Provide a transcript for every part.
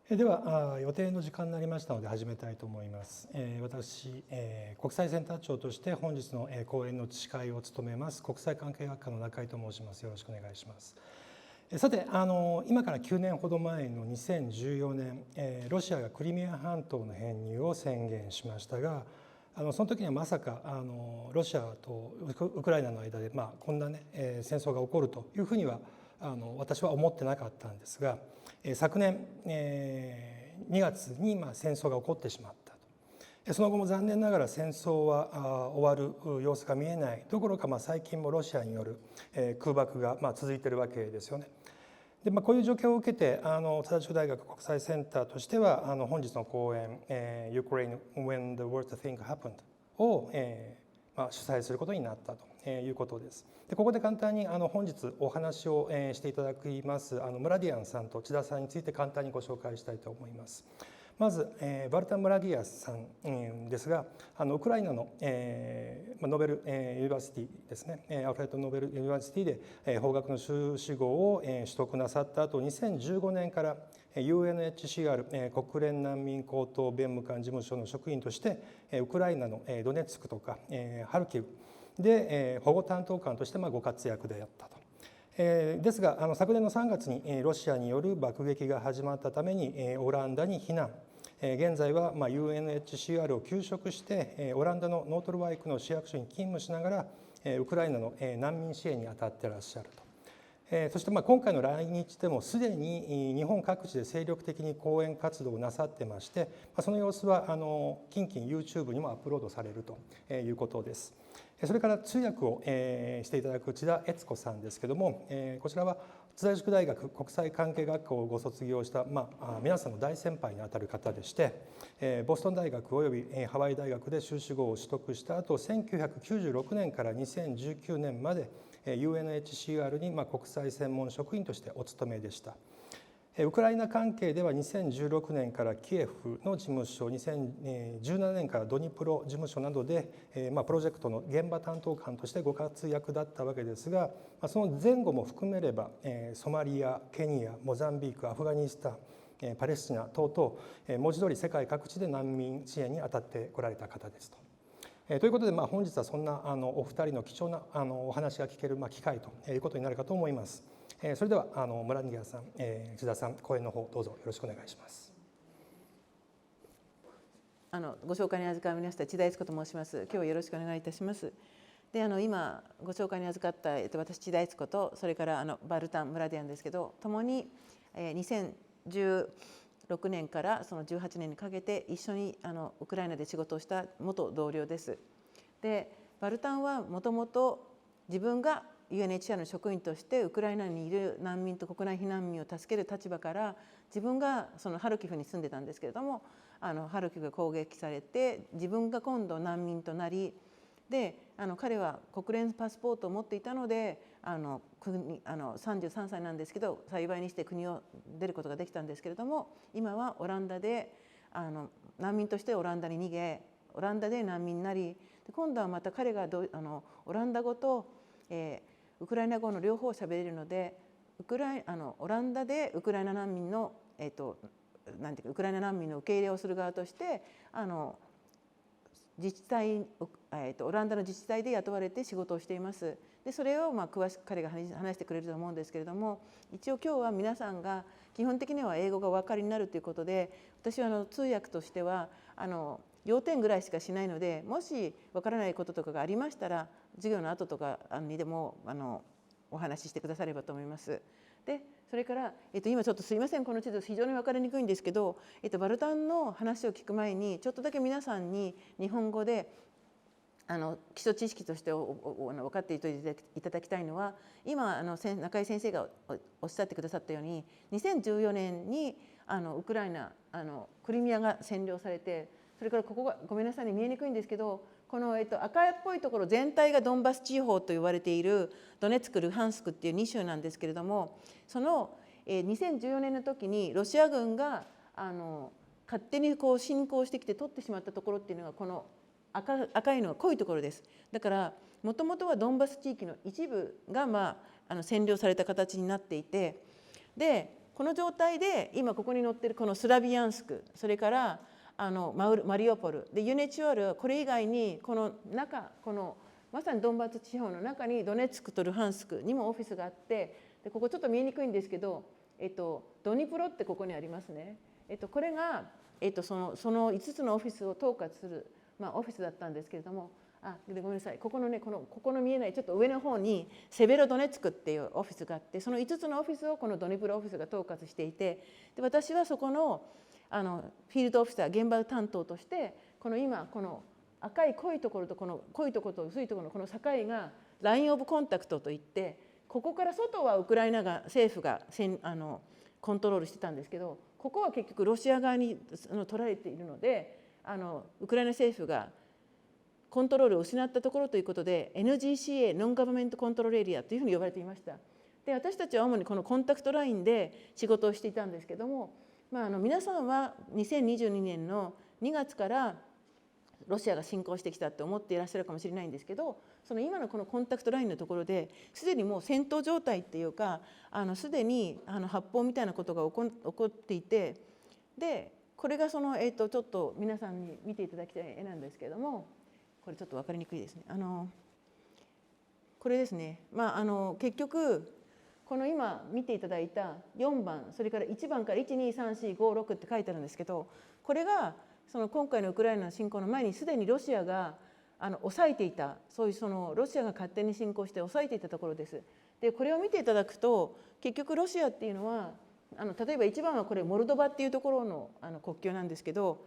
では予定の時間になりましたので始めたいと思います。私、国際センター長として本日の講演の司会を務めます国際関係学科の中井と申します。よろしくお願いします。さて今から9年ほど前の2014年、ロシアがクリミア半島の編入を宣言しましたが、その時にはまさかロシアとウクライナの間で、こんなね、戦争が起こるというふうには私は思ってなかったんですが、昨年2月に戦争が起こってしまったと。その後も残念ながら戦争は終わる様子が見えないどころか、最近もロシアによる空爆が続いているわけですよね。でこういう状況を受けて津田塾大学国際センターとしては本日の講演「Ukraine when the worst thing happened」を主催することになったということです。でここで簡単に本日お話をしていただきますムラディアンさんと千田さんについて簡単にご紹介したいと思います。まずバルタン・ムラディアンさんですがウクライナのノーベルユニバーシティですねアルフレッド・ノーベルユニバーシティで法学の修士号を取得なさった後2015年から UNHCR 国連難民高等弁務官事務所の職員としてウクライナのドネツクとかハルキウで保護担当官としてご活躍であったと。ですが昨年の3月にロシアによる爆撃が始まったためにオランダに避難。現在はUNHCR を休職してオランダのノートルワイクの市役所に勤務しながらウクライナの難民支援に当たっていらっしゃると。そして今回の来日でもすでに日本各地で精力的に講演活動をなさってましてその様子は近々 YouTube にもアップロードされるということです。それから通訳をしていただく津田悦子さんですけどもこちらは津田塾大学国際関係学科をご卒業した皆さんの大先輩にあたる方でしてボストン大学およびハワイ大学で修士号を取得した後1996年から2019年まで UNHCR に国際専門職員としてお勤めでした。ウクライナ関係では2016年からキエフの事務所2017年からドニプロ事務所などでプロジェクトの現場担当官としてご活躍だったわけですがその前後も含めればソマリア、ケニア、モザンビーク、アフガニスタン、パレスチナ等々文字通り世界各地で難民支援に当たってこられた方ですと。ということで本日はそんなお二人の貴重なお話が聞ける機会ということになるかと思います。それではムラディアンさん、津田さん、講演の方どうぞよろしくお願いします。ご紹介に預かりました千田悦子と申します。今日はよろしくお願いいたします。で今ご紹介に預かった、私千田悦子とそれからバルタン・ムラディアンですけど共に2016年からその18年にかけて一緒にウクライナで仕事をした元同僚です。でバルタンはもともと自分がUNHCR の職員としてウクライナにいる難民と国内避難民を助ける立場から自分がそのハルキフに住んでたんですけれどもハルキフが攻撃されて自分が今度難民となりで彼は国連パスポートを持っていたので33歳なんですけど幸いにして国を出ることができたんですけれども今はオランダで難民としてオランダに逃げオランダで難民になり今度はまた彼がオランダ語とウクライナ語の両方を喋れるのでオランダでウクライナ難民のなんていうかウクライナ難民の受け入れをする側として自治体オランダの自治体で雇われて仕事をしています。でそれを詳しく彼が話してくれると思うんですけれども一応今日は皆さんが基本的には英語がお分かりになるということで私は通訳としては要点ぐらいしかしないのでもし分からないこととかがありましたら授業の後とかにでもお話ししてくださればと思います。でそれから、今ちょっとすいませんこの地図非常に分かりにくいんですけど、バルタンの話を聞く前にちょっとだけ皆さんに日本語で基礎知識として分かっていただきたいのは今中井先生がおっしゃってくださったように2014年にウクライナクリミアが占領されてそれからここがごめんなさいね見えにくいんですけどこの赤っぽいところ全体がドンバス地方と言われているドネツク、ルハンスクっていう2州なんですけれどもその2014年の時にロシア軍が勝手に侵攻してきて取ってしまったところっていうのがこの赤いのが濃いところです。だからもともとはドンバス地域の一部が占領された形になっていてでこの状態で今ここに載ってるこのスラビアンスク、それからマリウポルで UNHCR はこれ以外にこの中、このまさにドンバス地方の中にドネツクとルハンスクにもオフィスがあって、でここちょっと見えにくいんですけど、ドニプロってここにありますね。これが、その5つのオフィスを統括する、オフィスだったんですけれども、ごめんなさい、ここのね、ここの見えないちょっと上の方にセベロドネツクっていうオフィスがあって、その5つのオフィスをこのドニプロオフィスが統括していて、で私はそこのフィールドオフィサー、現場担当として、この今この赤い濃いところとこの濃いところと薄いところのこの境がラインオブコンタクトといって、ここから外はウクライナが政府がコントロールしてたんですけど、ここは結局ロシア側に取られているので、ウクライナ政府がコントロールを失ったところということで NGCA ノンガバメントコントロールエリアというふうに呼ばれていました。で私たちは主にこのコンタクトラインで仕事をしていたんですけども、皆さんは2022年の2月からロシアが侵攻してきたって思っていらっしゃるかもしれないんですけど、その今のこのコンタクトラインのところですでにもう戦闘状態っていうか、すでに発砲みたいなことが起こっていて、でこれがその、ちょっと皆さんに見ていただきたい絵なんですけれども、これちょっと分かりにくいですね。これですね。結局この今見ていただいた4番、それから1番から12345って書いてあるんですけど、これがその今回のウクライナの侵攻の前にすでにロシアが抑えていた、そういうそのロシアが勝手に侵攻して抑えていたところです。でこれを見ていただくと、結局ロシアっていうのは例えば1番はこれモルドバっていうところの国境なんですけど、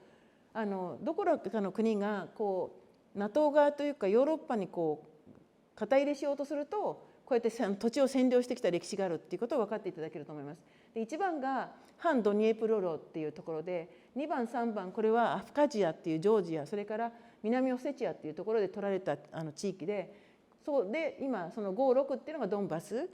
どこらかの国がこう NATO 側というかヨーロッパにこう肩入れしようとすると、こうやって土地を占領してきた歴史があるっていうことを分かっていただけると思います。で1番が反ドニエプロロっていうところで、2番3番これはアフカジアっていうジョージア、それから南オセチアっていうところで取られた地域で、そうで今その5、6っていうのがドンバス、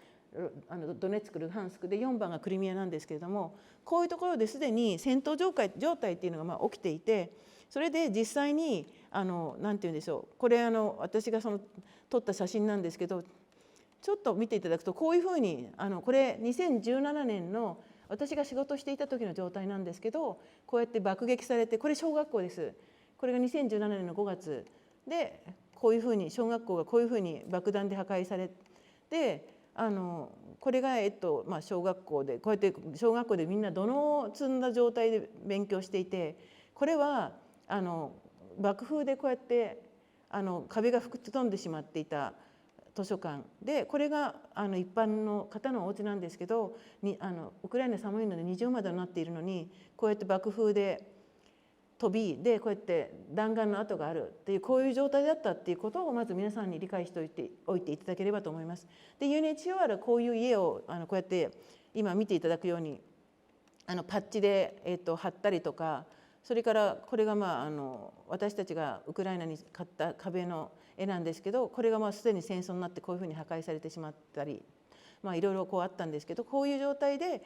ドネツク、ルハンスクで、4番がクリミアなんですけれども、こういうところですでに戦闘状態っていうのが起きていて、それで実際に何て言うんでしょう、これ私が撮った写真なんですけど、ちょっと見ていただくとこういうふうにこれ2017年の私が仕事していた時の状態なんですけど、こうやって爆撃されて、これ小学校です。これが2017年の5月で、こういうふうに小学校がこういうふうに爆弾で破壊されて、これが小学校でこうやって小学校でみんな土のを積んだ状態で勉強していて、これは爆風でこうやって壁が吹き飛んでしまっていた図書館で、これが一般の方のお家なんですけど、ウクライナ寒いので二重窓になっているのに、こうやって爆風で飛びでこうやって弾丸の跡があるっていう、こういう状態だったっていうことをまず皆さんに理解しておいていただければと思います。で UNHCR はこういう家をこうやって今見ていただくようにパッチで貼ったりとか、それからこれが私たちがウクライナに買った壁の絵なんですけど、これがすでに戦争になってこういうふうに破壊されてしまったり、いろいろこうあったんですけど、こういう状態で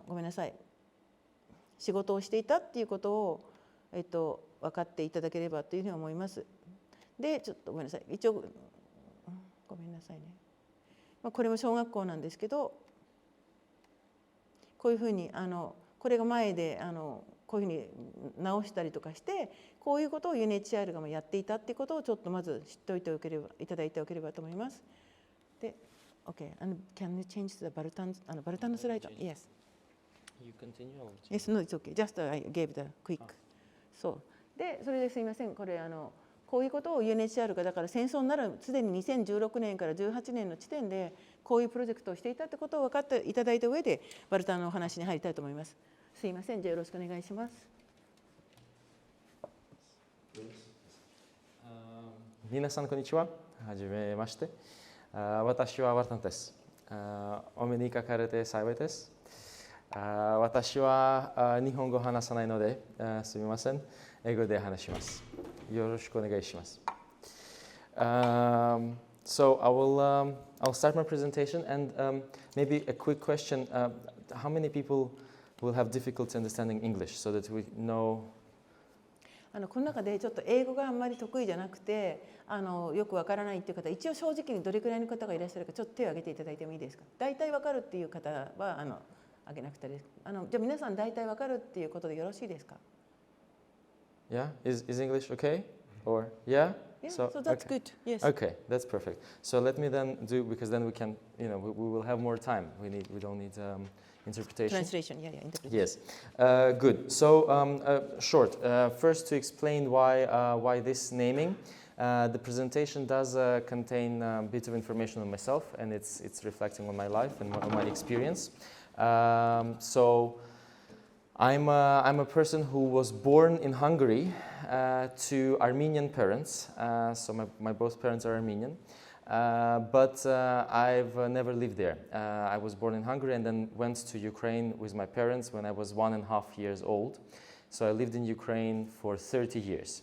ごめんなさい、仕事をしていたっていうことを分かっていただければというふうに思います。でちょっとごめんなさい、一応ごめんなさいね、これも小学校なんですけど、こういうふうにこれが前でこういうふうに直したりとかして、こういうことを UNHCR がやっていたっていうことをちょっとまず知っておいていただいておければと思います。で、OK. And can you change the Vartan のスライド Yes. You continue or Yes, no, it's okay. Just I gave the quick. そうで、それですいません、これこういうことを UNHCR がだから戦争になるすでに2016年から18年の時点でこういうプロジェクトをしていたってことを分かっていただいた上でバルタンのお話に入りたいと思います。すいません、じゃあよろしくお願いします。皆さんこんにちは。はじめまして。私はワルタンです。お目にかかれて幸いです。私は日本語を話さないのですみません。英語で話します。よろしくお願いします。So I'll start my presentation and maybe a quick question. How many people will have difficulty understanding English so that we know? この中でちょっと英語があんまり得意じゃなくてよくわからないっていう方、一応正直にどれくらいの方がいらっしゃるかちょっと手を挙げていただいてもいいですか。大体わかるっていう方はあげなくてです。じゃあ皆さん大体わかるっていうことでよろしいですか？ Yeah, is English okay? Or yeah? Yeah, so that's okay. good. Yes. Okay, that's perfect. So let me then do, because then we can, we will have more time. We don't need interpretation. Translation. Yeah, interpretation. Yes, good. So short. First, to explain why this naming. The presentation does contain a bit of information on myself, and it's reflecting on my life and on my experience. So I'm a person who was born in Hungary to Armenian parents. So my both parents are Armenian, but I've never lived there. I was born in Hungary and then went to Ukraine with my parents when I was 1.5 years old. So I lived in Ukraine for 30 years.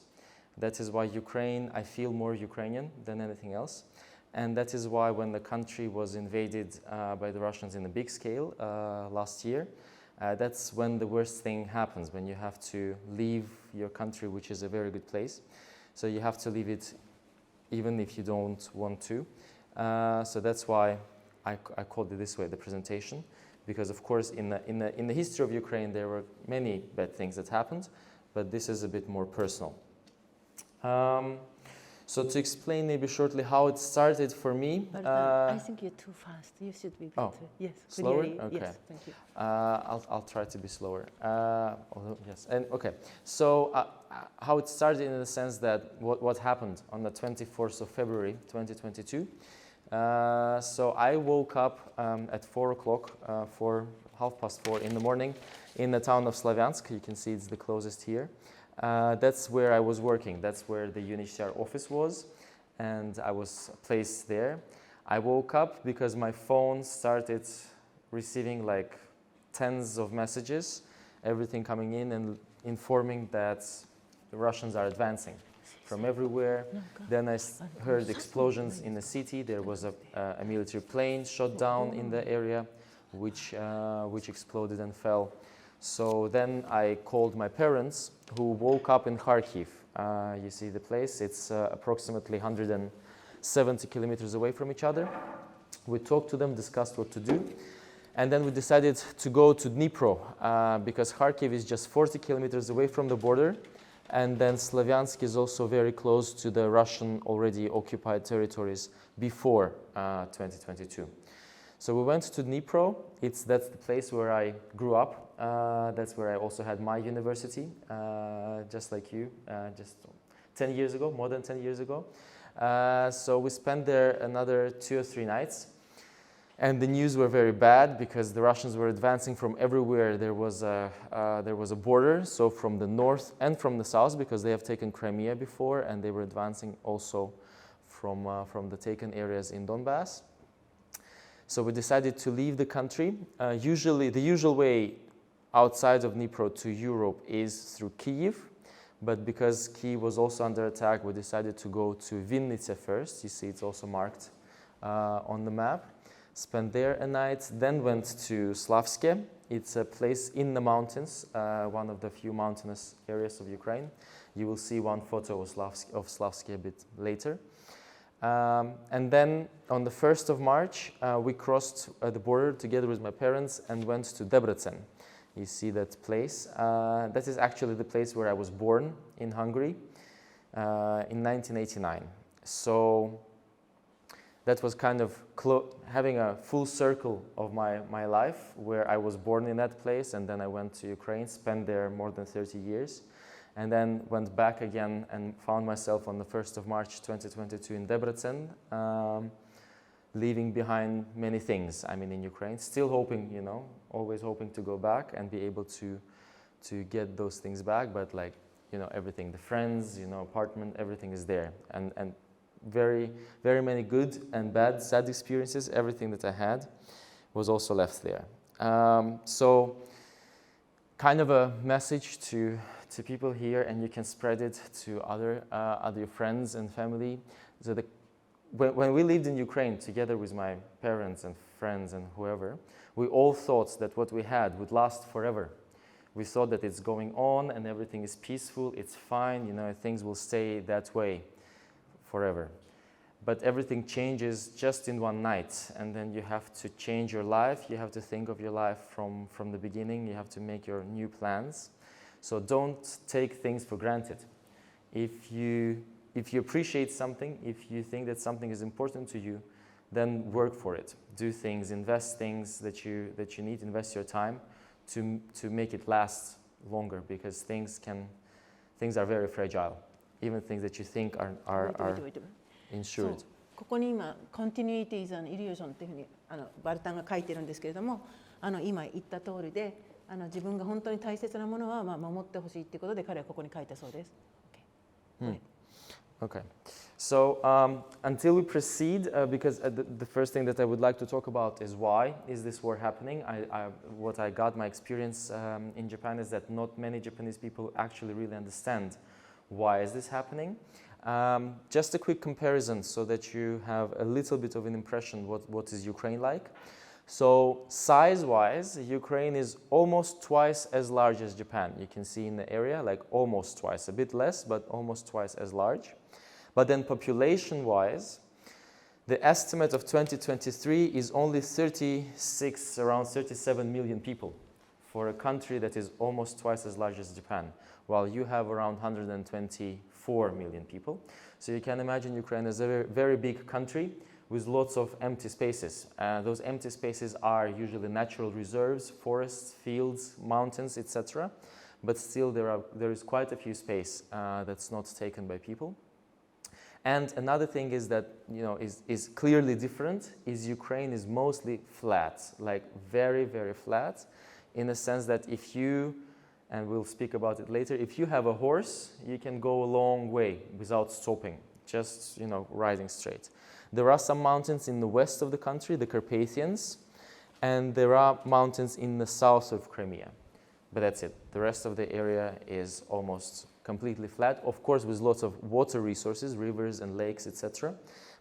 That is why Ukraine, I feel more Ukrainian than anything else. And that is why when the country was invaded by the Russians in a big scale last year, that's when the worst thing happens, when you have to leave your country, which is a very good place. So you have to leave it even if you don't want to. So that's why I called it this way, the presentation. Because of course in the history of Ukraine there were many bad things that happened, but this is a bit more personal. So to explain maybe shortly how it started for me. I think you're too fast. You should be better. Yes. Slower? Clearly. Okay. Yes, thank you. I'll try to be slower. Although, yes. And okay. So how it started in the sense that what happened on the 24th of February 2022. So I woke up at 4 o'clock, 4:30 in the morning, in the town of Slavyansk. You can see it's the closest here. That's where I was working. That's where the UNHCR office was, and I was placed there. I woke up because my phone started receiving like tens of messages, everything coming in and informing that the Russians are advancing from everywhere. Then I heard explosions in the city. There was a military plane shot down in the area, which exploded and fell. So then I called my parents, who woke up in Kharkiv. You see the place, it's approximately 170 kilometers away from each other. We talked to them, discussed what to do, and then we decided to go to Dnipro because Kharkiv is just 40 kilometers away from the border, and then Slavyansk is also very close to the Russian already occupied territories before 2022. So we went to Dnipro. That's the place where I grew up. That's where I also had my university, just like you, just 10 years ago, more than 10 years ago. So we spent there another 2 or 3 nights. And the news were very bad because the Russians were advancing from everywhere. There was a border, so from the north and from the south, because they have taken Crimea before, and they were advancing also from the taken areas in Donbass. So we decided to leave the country. Usually, the usual way outside of Dnipro to Europe is through Kyiv, but because Kyiv was also under attack, we decided to go to Vinnytsia first. You see it's also marked on the map. Spent there a night, then went to Slavske. It's a place in the mountains, one of the few mountainous areas of Ukraine. You will see one photo of Slavske a bit later. And then on the 1st of March, we crossed the border together with my parents and went to Debrecen. You see that place. That is actually the place where I was born in Hungary in 1989. So that was kind of having a full circle of my life, where I was born in that place, and then I went to Ukraine, spent there more than 30 years. And then went back again and found myself on the 1st of March 2022 in Debrecen, leaving behind many things. I mean, in Ukraine, still hoping, always hoping to go back and be able to get those things back. But like, everything, the friends, apartment, everything is there. And very, very many good and bad, sad experiences, everything that I had was also left there. So kind of a message to people here, and you can spread it to other friends and family. So when we lived in Ukraine together with my parents and friends and whoever, we all thought that what we had would last forever. We thought that it's going on and everything is peaceful, it's fine, things will stay that way forever. but everything changes just in one night, and then you have to change your life. You have to think of your life from the beginning. You have to make your new plans. So don't take things for granted. If you appreciate something, if you think that something is important to you, then work for it. Do things, invest things that you need, invest your time to make it last longer, because things are very fragile. Even things that you think are insured. ここに今 Continuity is an illusion というふうにバルタンが書いてるんですけれども、今言った通りで自分が本当に大切なものは守ってほしいということで彼はここに書いたそうです。Okay. So until we proceed, because the first thing that I would like to talk about is why is this war happening. What I got, my experience in Japan is that not many Japanese people actually really understand why is this happening. Just a quick comparison so that you have a little bit of an impression what is Ukraine like. So size-wise, Ukraine is almost twice as large as Japan. You can see in the area, like almost twice, a bit less, but almost twice as large. But then population-wise, the estimate of 2023 is only around 37 million people for a country that is almost twice as large as Japan, while you have around 124 million people. So you can imagine Ukraine is a very, very big country with lots of empty spaces. Those empty spaces are usually natural reserves, forests, fields, mountains, etc. But still there is quite a few space that's not taken by people. And another thing is that, is clearly different, is Ukraine is mostly flat, like very, very flat, in the sense that if you, and we'll speak about it later, if you have a horse, you can go a long way without stopping, just, riding straight. There are some mountains in the west of the country, the Carpathians, and there are mountains in the south of Crimea. But that's it. The rest of the area is almost completely flat, of course with lots of water resources, rivers and lakes, etc.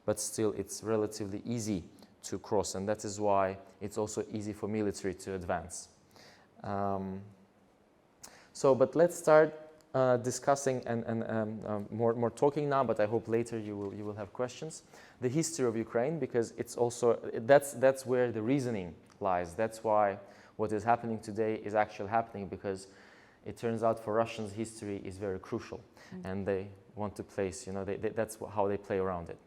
But still it's relatively easy to cross, and that is why it's also easy for military to advance. But let's start discussing and more talking now, but I hope later you will have questions. The history of Ukraine, because it's also, that's where the reasoning lies. That's why what is happening today is actually happening, because it turns out for Russians history is very crucial, and they want to place, that's how they play around it.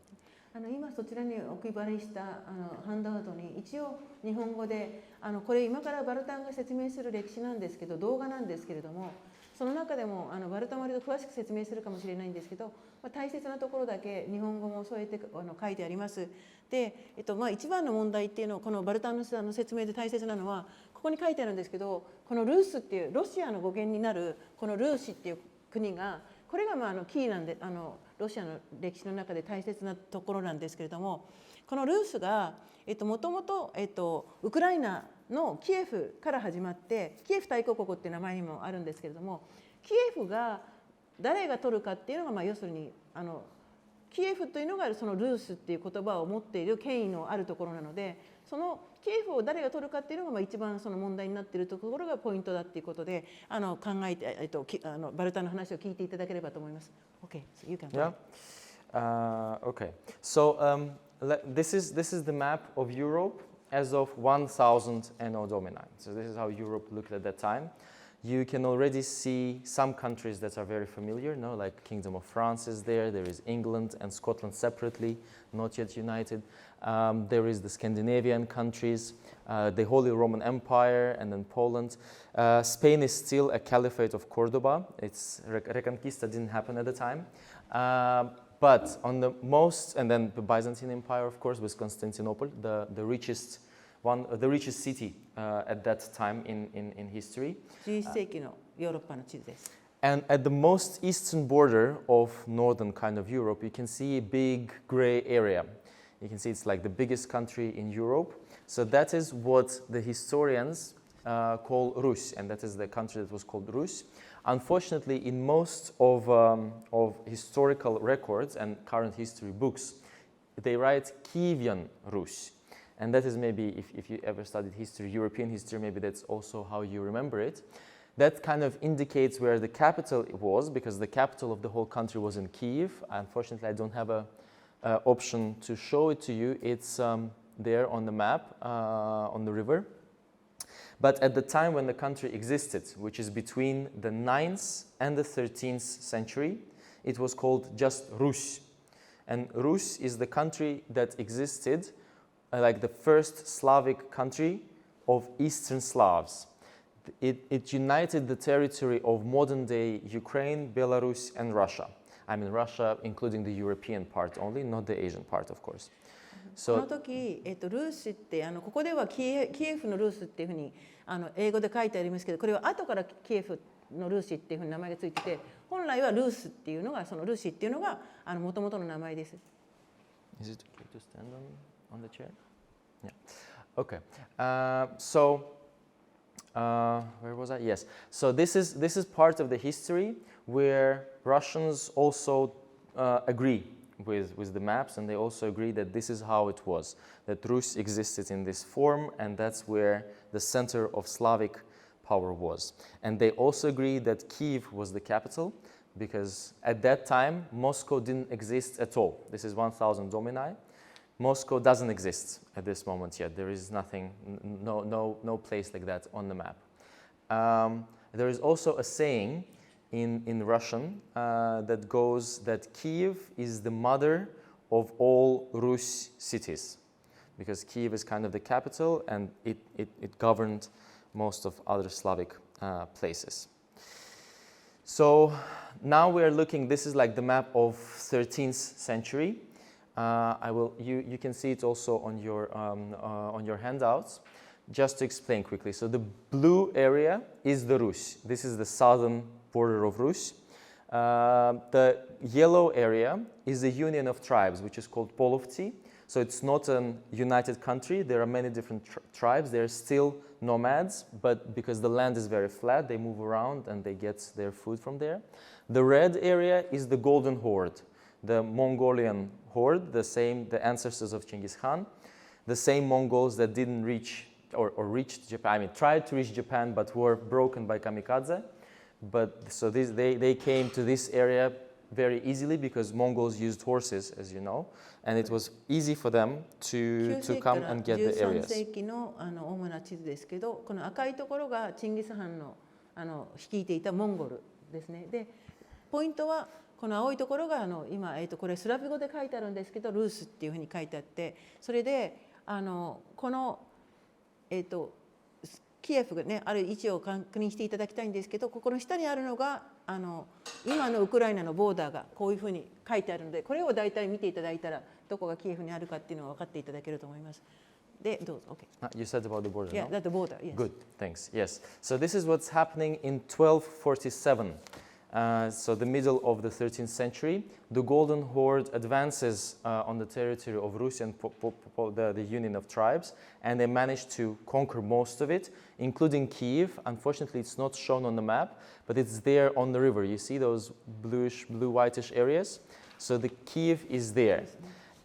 今そちらにお配りしたハンドアウトに一応日本語でこれ今からバルタンが説明する歴史なんですけど、動画なんですけれども、その中でもバルタンは割と詳しく説明するかもしれないんですけど、大切なところだけ日本語も添えて書いてあります。で、一番の問題っていうのはこのバルタンの説明で大切なのはここに書いてあるんですけど、このルースっていうロシアの語源になるこのルーシっていう国が、これがキーなんでロシアの歴史の中で大切なところなんですけれども、このルースがもともとウクライナのキエフから始まって、キエフ大公国っていう名前にもあるんですけれども、キエフが誰が取るかっていうのが要するにキエフというのがそのルースっていう言葉を持っている権威のあるところなので、そのキエフを誰が取るかっていうのが一番その問題になっているところがポイントだっていうことで考えてバルタンの話を聞いていただければと思います。Okay, so you can. Yeah. Okay. So this is the map of Europe as of 1000 Anno Domini. So this is how Europe looked at that time. You can already see some countries that are very familiar, like Kingdom of France is there. There is England and Scotland separately, not yet united. There is the Scandinavian countries, the Holy Roman Empire, and then Poland. Spain is still a caliphate of Cordoba. Its Reconquista didn't happen at the time. But on the most, and then the Byzantine Empire, of course, with Constantinople, the richest city at that time in history. 11世紀のヨーロッパの地図です。And at the most eastern border of northern kind of Europe, you can see a big gray area. You can see it's like the biggest country in Europe. So that is what the historians call Rus, and that is the country that was called Rus. Unfortunately, in most of historical records and current history books, they write Kievan Rus. And that is maybe, if you ever studied history, European history, maybe that's also how you remember it. That kind of indicates where the capital was, because the capital of the whole country was in Kiev. Unfortunately, I don't have a option to show it to you. It's there on the map, on the river. But at the time when the country existed, which is between the 9th and the 13th century, it was called just Rus. And Rus is the country that existed, like the first Slavic country of Eastern Slavs. It united the territory of modern-day Ukraine, Belarus, and Russia. I mean Russia, including the European part only, not the Asian part, of course. この時、ルースってここではキエフのルースっていうふうに英語で書いてありますけど、これは後からキエフのルーシっていうふうに名前がついてて、本来はルースっていうのがそのルーシっていうのが元々の名前です。Is it okay to stand on the chair? Yeah. Okay. Where was I? Yes. So this is part of the history where Russians also agree with the maps, and they also agree that this is how it was, that Rus existed in this form, and that's where the center of Slavic power was. And they also agree that Kiev was the capital, because at that time Moscow didn't exist at all. This is 1000 Domini. Moscow doesn't exist at this moment yet. There is nothing, no place like that on the map. There is also a saying in Russian that goes that Kiev is the mother of all Rus cities, because Kiev is kind of the capital, and it governed most of other Slavic places. So now we are looking, this is like the map of 13th century. You can see it also on your handouts. Just to explain quickly, so the blue area is the Rus. This is the southern border of Rus. The yellow area is the union of tribes, which is called Polovtsi. So it's not a united country. There are many different tribes. They're still nomads, but because the land is very flat, they move around and they get their food from there. The red area is the Golden Horde, the Mongolian horde, the ancestors of Genghis Khan, the same Mongols that didn't reach or reached Japan. I mean, tried to reach Japan, but were broken by kamikaze. But so they came to this area very easily because Mongols used horses, as you know, and it was easy for them to come and get the areas. 13世紀の主な地図ですけど、この赤いところがチンギス・ハンの率いていたモンゴルですね。で、ポイントはこの青いところが今これスラブ語で書いてあるんですけど、ルースっていうふうに書いてあって、それでこのキエフがねある位置を確認していただきたいんですけど、ここの下にあるのが今のウクライナのボーダーがこういうふうに書いてあるので、これを大体見ていただいたらどこがキエフにあるかっていうのが分かっていただけると思います。で、どうぞ。Okay. You said about the border. Yeah, no? that's the border. Yes. Good, thanks. Yes. So this is what's happening in 1247. So the middle of the 13th century, the Golden Horde advances on the territory of Rus and the Union of Tribes, and they manage to conquer most of it, including Kiev. Unfortunately, it's not shown on the map, but it's there on the river. You see those blue-whitish areas? So the Kiev is there.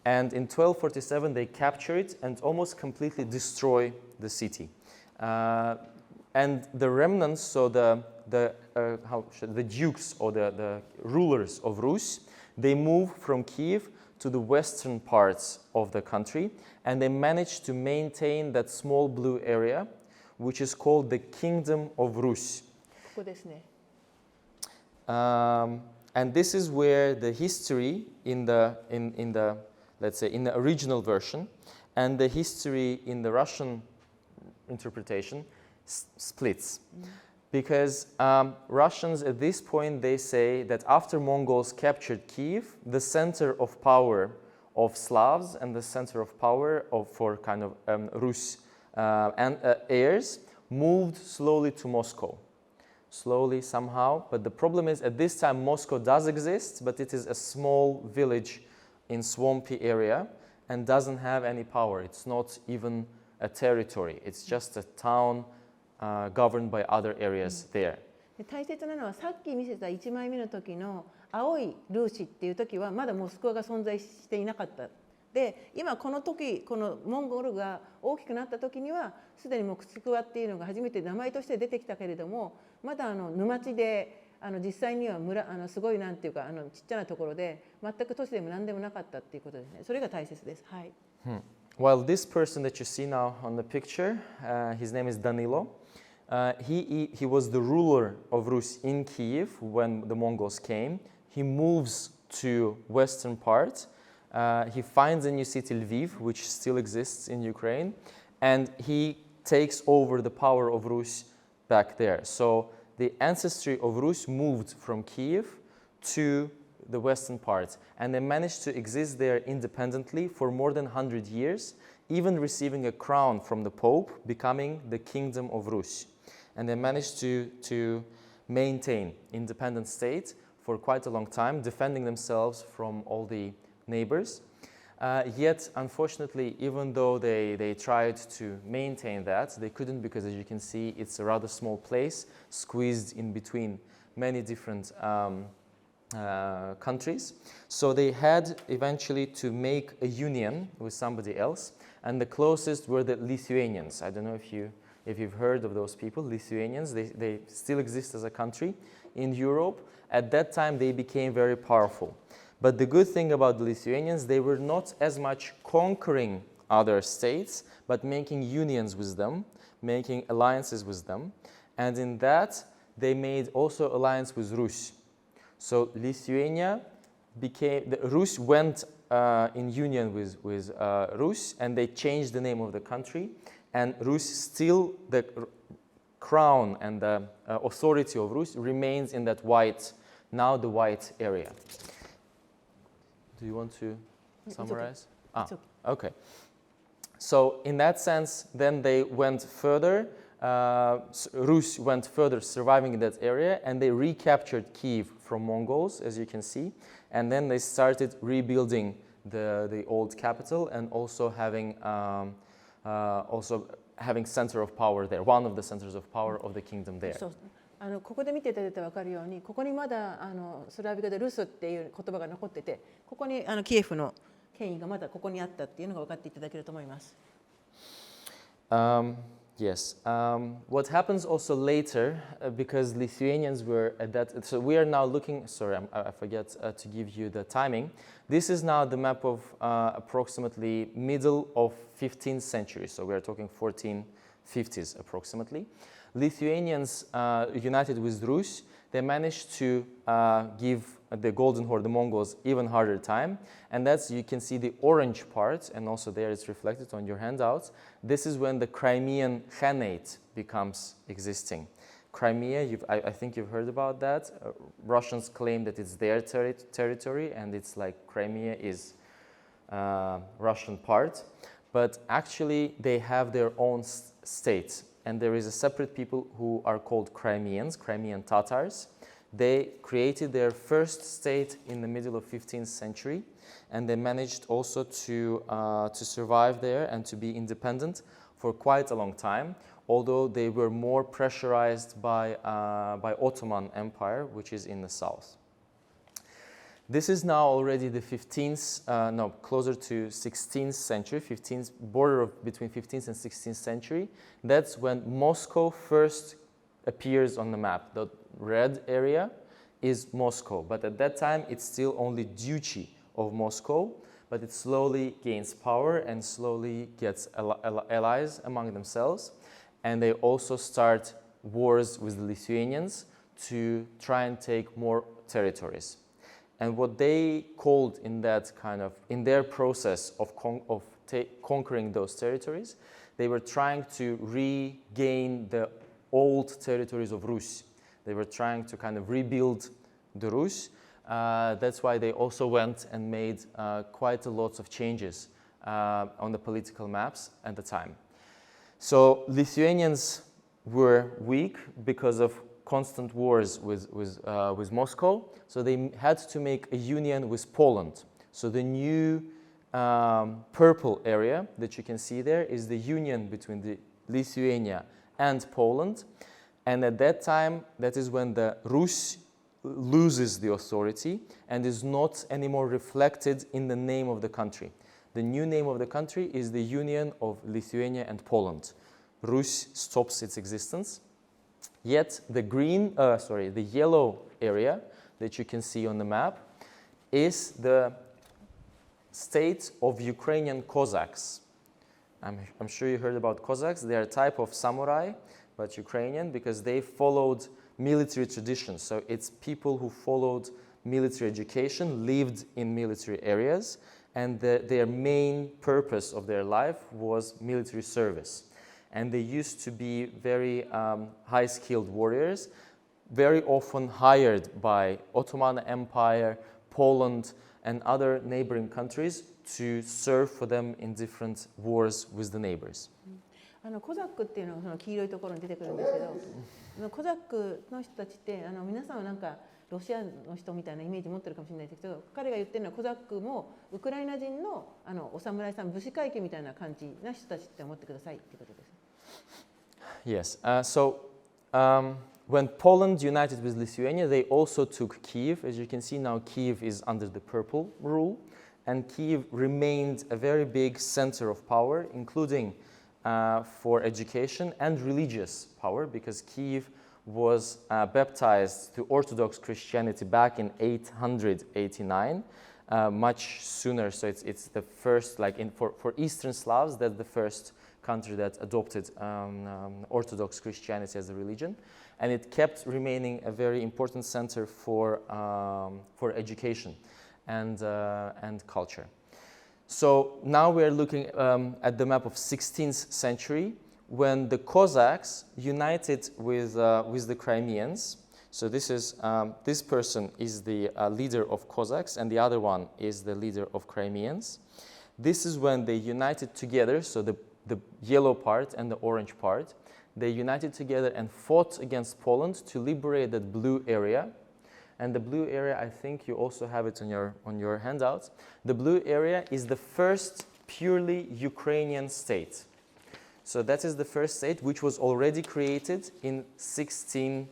And in 1247, they capture it and almost completely destroy the city. And the remnants, so the dukes or the rulers of Rus, they move from Kiev to the western parts of the country, and they manage to maintain that small blue area, which is called the Kingdom of Rus. ここですね。And this is where the history in the let's say in the original version and the history in the Russian interpretation splits. Because Russians at this point, they say that after Mongols captured Kiev, the center of power of Slavs and the center of power for kind of Rus heirs moved slowly to Moscow. Slowly, somehow. But the problem is, at this time, Moscow does exist, but it is a small village in swampy area and doesn't have any power. It's not even a territory. It's just a town governed by other areas there. 大切なのはさっき見せた1枚目の時の青いルーシっていう時はまだモスクワが存在していなかった。で、今この時このモンゴルが大きくなった時にはすでにモスクワっていうのが初めて名前として出てきたけれども、まだ沼地で実際にはすごいなんていうかちっちゃなところで全く都市でも何でもなかったっていうことですね。それが大切です。はい。Well, this person that you see now on the picture, his name is Danilo. He was the ruler of Rus in Kiev when the Mongols came. He moves to western part. He finds a new city, Lviv, which still exists in Ukraine, and he takes over the power of Rus back there. So the ancestry of Rus moved from Kiev to the western part, and they managed to exist there independently for more than 100 years, even receiving a crown from the Pope, becoming the Kingdom of Rus. And they managed to maintain independent state for quite a long time, defending themselves from all the neighbors. Yet, unfortunately, even though they tried to maintain that, they couldn't, because as you can see, it's a rather small place, squeezed in between many different countries. So they had eventually to make a union with somebody else, and the closest were the Lithuanians. I don't know if you've heard of those people, Lithuanians. They still exist as a country in Europe. At that time, they became very powerful. But the good thing about the Lithuanians, they were not as much conquering other states, but making unions with them, making alliances with them. And in that, they made also alliance with Rus. So Lithuania Rus went in union with Rus, and they changed the name of the country. And Rus still, the crown and the authority of Rus remains in that now the white area. Do you want to summarize? It's okay. Okay. So in that sense, then they went further. Rus went further, surviving in that area, and they recaptured Kiev from Mongols, as you can see. And then they started rebuilding the old capital, and also having center of power there, one of the centers of power of the kingdom there. ここで見ていただいて分かるように、ここにまだスラビ語でルスっていう言葉が残ってて、ここにキエフの権威がまだここにあったっていうのが分かっていただけると思います。Yes. What happens also later, because Lithuanians were at that, so we are now looking, sorry, I forget to give you the timing. This is now the map of approximately middle of 15th century, so we are talking 1450s approximately. Lithuanians united with Rus, they managed to give the Golden Horde, the Mongols, even harder time. And that's, you can see the orange part, and also there it's reflected on your handouts. This is when the Crimean Khanate becomes existing. Crimea, I think you've heard about that. Russians claim that it's their territory, and it's like Crimea is Russian part. But actually, they have their own state. And there is a separate people who are called Crimeans, Crimean Tatars. They created their first state in the middle of 15th century, and they managed also to survive there and to be independent for quite a long time, although they were more pressurized by Ottoman Empire, which is in the south. This is now already the 15th, closer to 16th century, 15th border between 15th and 16th century. That's when Moscow first appears on the map. The red area is Moscow, but at that time it's still only Duchy of Moscow, but it slowly gains power and slowly gets allies among themselves. And they also start wars with the Lithuanians to try and take more territories. And what they called in their process of conquering those territories, they were trying to regain the old territories of Rus. They were trying to kind of rebuild the Rus. That's why they also went and made quite a lot of changes on the political maps at the time. So Lithuanians were weak because of constant wars with Moscow, so they had to make a union with Poland. So the new purple area that you can see there is the union between the Lithuania and Poland, and at that time, that is when the Rus loses the authority and is not anymore reflected in the name of the country. The new name of the country is the Union of Lithuania and Poland. Rus stops its existence. Yet the yellow area that you can see on the map is the state of Ukrainian Cossacks. I'm sure you heard about Cossacks. They are a type of samurai, but Ukrainian, because they followed military traditions. So it's people who followed military education, lived in military areas, and their main purpose of their life was military service. And they used to be very high-skilled warriors, very often hired by Ottoman Empire, Poland, and other neighboring countries to serve for them in different wars with the neighbors. コザックっていうのはその黄色いところに出てくるんですけど、コザックの人たちって皆さんはなんかロシアの人みたいなイメージ持ってるかもしれないですけど、彼が言ってるのはコザックもウクライナ人のお侍さん、武士階級みたいな感じな人たちって思ってくださいってことです。Yes. When Poland united with Lithuania, they also took Kyiv. As you can see now, Kyiv is under the purple rule, and Kyiv remained a very big center of power, including for education and religious power, because Kyiv was baptized to Orthodox Christianity back in 889, much sooner. So it's the first, like for Eastern Slavs, that's the first country that adopted Orthodox Christianity as a religion, and it kept remaining a very important center for education and culture. So now we are looking at the map of 16th century, when the Cossacks united with the Crimeans. So this person is the leader of Cossacks, and the other one is the leader of Crimeans. This is when they united together, so the yellow part and the orange part, they united together and fought against Poland to liberate that blue area. And the blue area, I think you also have it on your handouts. The blue area is the first purely Ukrainian state. So that is the first state which was already created in 1650s,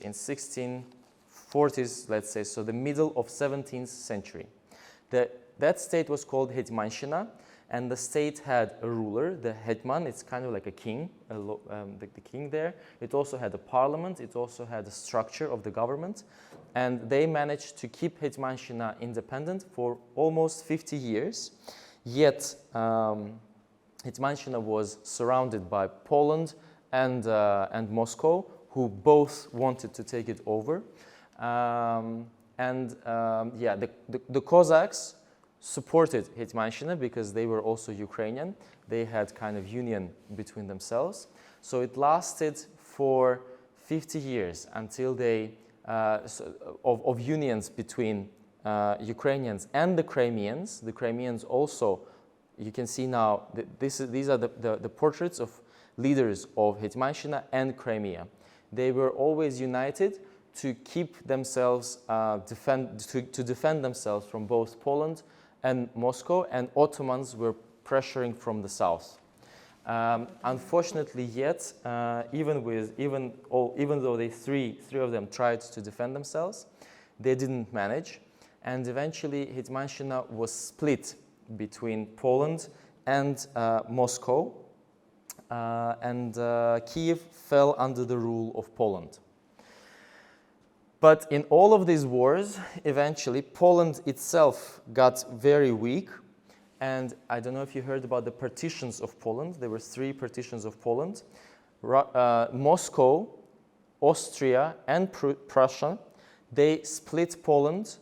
in 1640s, let's say, so the middle of 17th century. That state was called Hetmanshina, and the state had a ruler, the hetman. It's kind of like a king, the king there. It also had a parliament. It also had a structure of the government. And they managed to keep Hetmanshina independent for almost 50 years. Yet Hetmanshina was surrounded by Poland and Moscow, who both wanted to take it over. The Cossacks supported Hetmanshina because they were also Ukrainian. They had kind of union between themselves. So it lasted for 50 years until they, of unions between Ukrainians and the Crimeans. The Crimeans also, you can see now, these are the portraits of leaders of Hetmanshina and Crimea. They were always united to keep themselves, to defend themselves from both Poland and Moscow, and Ottomans were pressuring from the south. Unfortunately, yet, even though they three of them tried to defend themselves, they didn't manage, and eventually Hetmanshina was split between Poland and Moscow, and Kyiv fell under the rule of Poland. But in all of these wars, eventually, Poland itself got very weak. And I don't know if you heard about the partitions of Poland. There were 3 partitions of Poland. Moscow, Austria, and Prussia, they split Poland,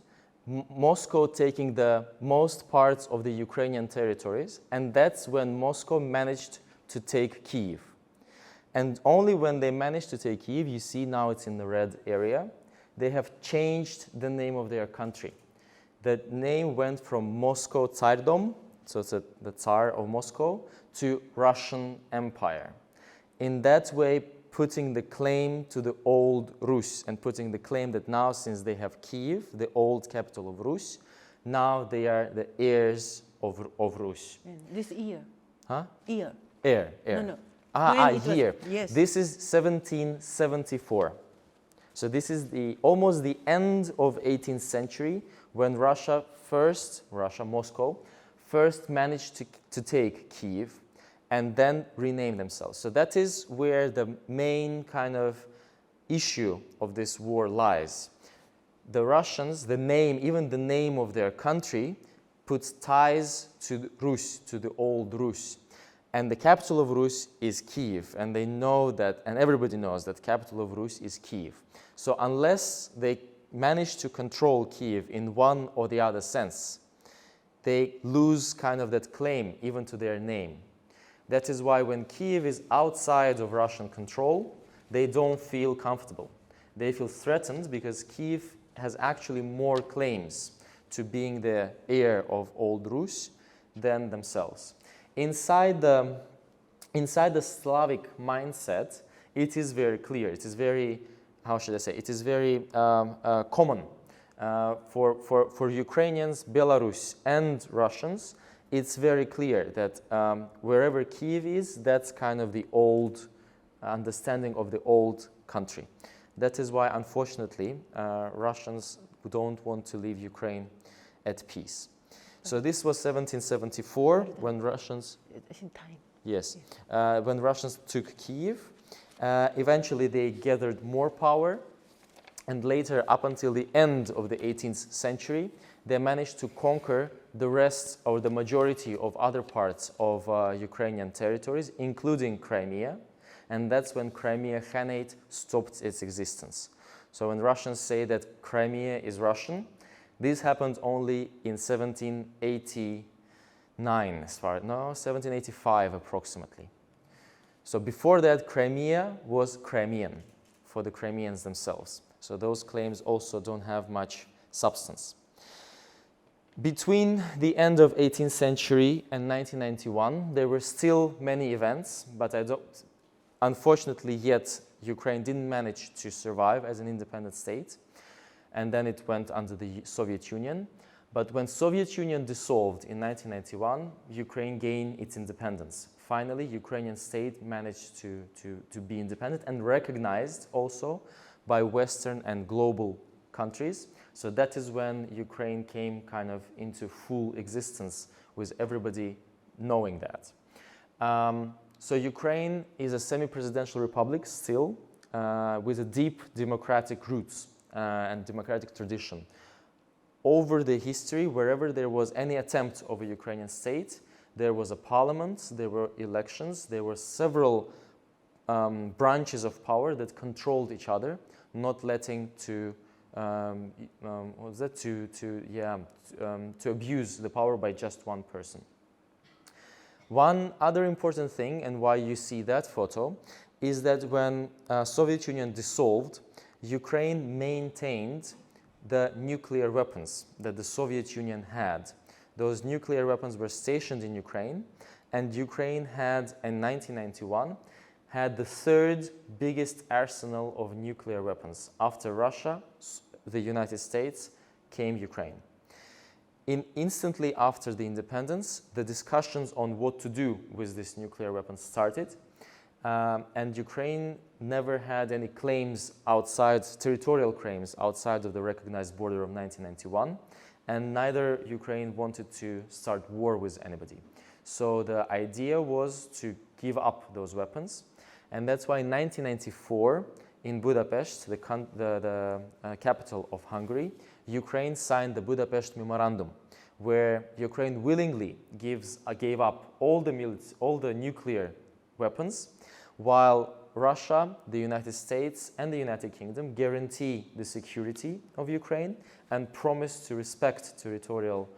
Moscow taking the most parts of the Ukrainian territories. And that's when Moscow managed to take Kyiv. And only when they managed to take Kyiv, you see now it's in the red area, they have changed the name of their country. The name went from Moscow Tsardom, so it's the Tsar of Moscow, to Russian Empire. In that way, putting the claim to the old Rus, and putting the claim that now, since they have Kyiv, the old capital of Rus, now they are the heirs of Rus. This year? Huh? Year. Heir. No. Year. Yes. This is 1774. So this is almost the end of 18th century, when Moscow, first managed to take Kyiv. and then rename themselves. So that is where the main kind of issue of this war lies. The Russians, even the name of their country, puts ties to Rus, to the old Rus. And the capital of Rus is Kiev, and they know that, and everybody knows that capital of Rus is Kiev. So unless they manage to control Kiev in one or the other sense, they lose kind of that claim even to their name. That is why when Kiev is outside of Russian control, they don't feel comfortable. They feel threatened because Kiev has actually more claims to being the heir of old Rus than themselves. Inside the Slavic mindset, it is very clear. It is very, how should I say? It is very common for Ukrainians, Belarus, and Russians. It's very clear that wherever Kiev is, that's kind of the old understanding of the old country. That is why, unfortunately, Russians don't want to leave Ukraine at peace. So this was 1774 when Russians, when Russians took Kiev. Eventually, they gathered more power, and later, up until the end of the 18th century, they managed to conquer the rest or the majority of other parts of Ukrainian territories, including Crimea. And that's when Crimea Khanate stopped its existence. So when Russians say that Crimea is Russian, this happened only in 1789, 1785 approximately. So before that, Crimea was Crimean for the Crimeans themselves. So those claims also don't have much substance. Between the end of 18th century and 1991, there were still many events, but unfortunately yet Ukraine didn't manage to survive as an independent state, and then it went under the Soviet Union. But when Soviet Union dissolved in 1991, Ukraine gained its independence. Finally, Ukrainian state managed to be independent and recognized also by Western and global countries. So that is when Ukraine came kind of into full existence with everybody knowing that. So Ukraine is a semi-presidential republic still with a deep democratic roots and democratic tradition. Over the history, wherever there was any attempt of a Ukrainian state, there was a parliament, there were elections, there were several branches of power that controlled each other, not letting to abuse the power by just one person. One other important thing, and why you see that photo, is that when Soviet Union dissolved, Ukraine maintained the nuclear weapons that the Soviet Union had. Those nuclear weapons were stationed in Ukraine, and Ukraine had, in 1991, had the third biggest arsenal of nuclear weapons. After Russia, the United States, came Ukraine. Instantly after the independence, the discussions on what to do with this nuclear weapons started, and Ukraine never had any claims outside, territorial claims outside of the recognized border of 1991, and neither Ukraine wanted to start war with anybody. So the idea was to give up those weapons, and that's why in 1994, in Budapest, the capital of Hungary, Ukraine signed the Budapest Memorandum, where Ukraine willingly gave up all the nuclear weapons, while Russia, the United States, and the United Kingdom guarantee the security of Ukraine and promise to respect territorial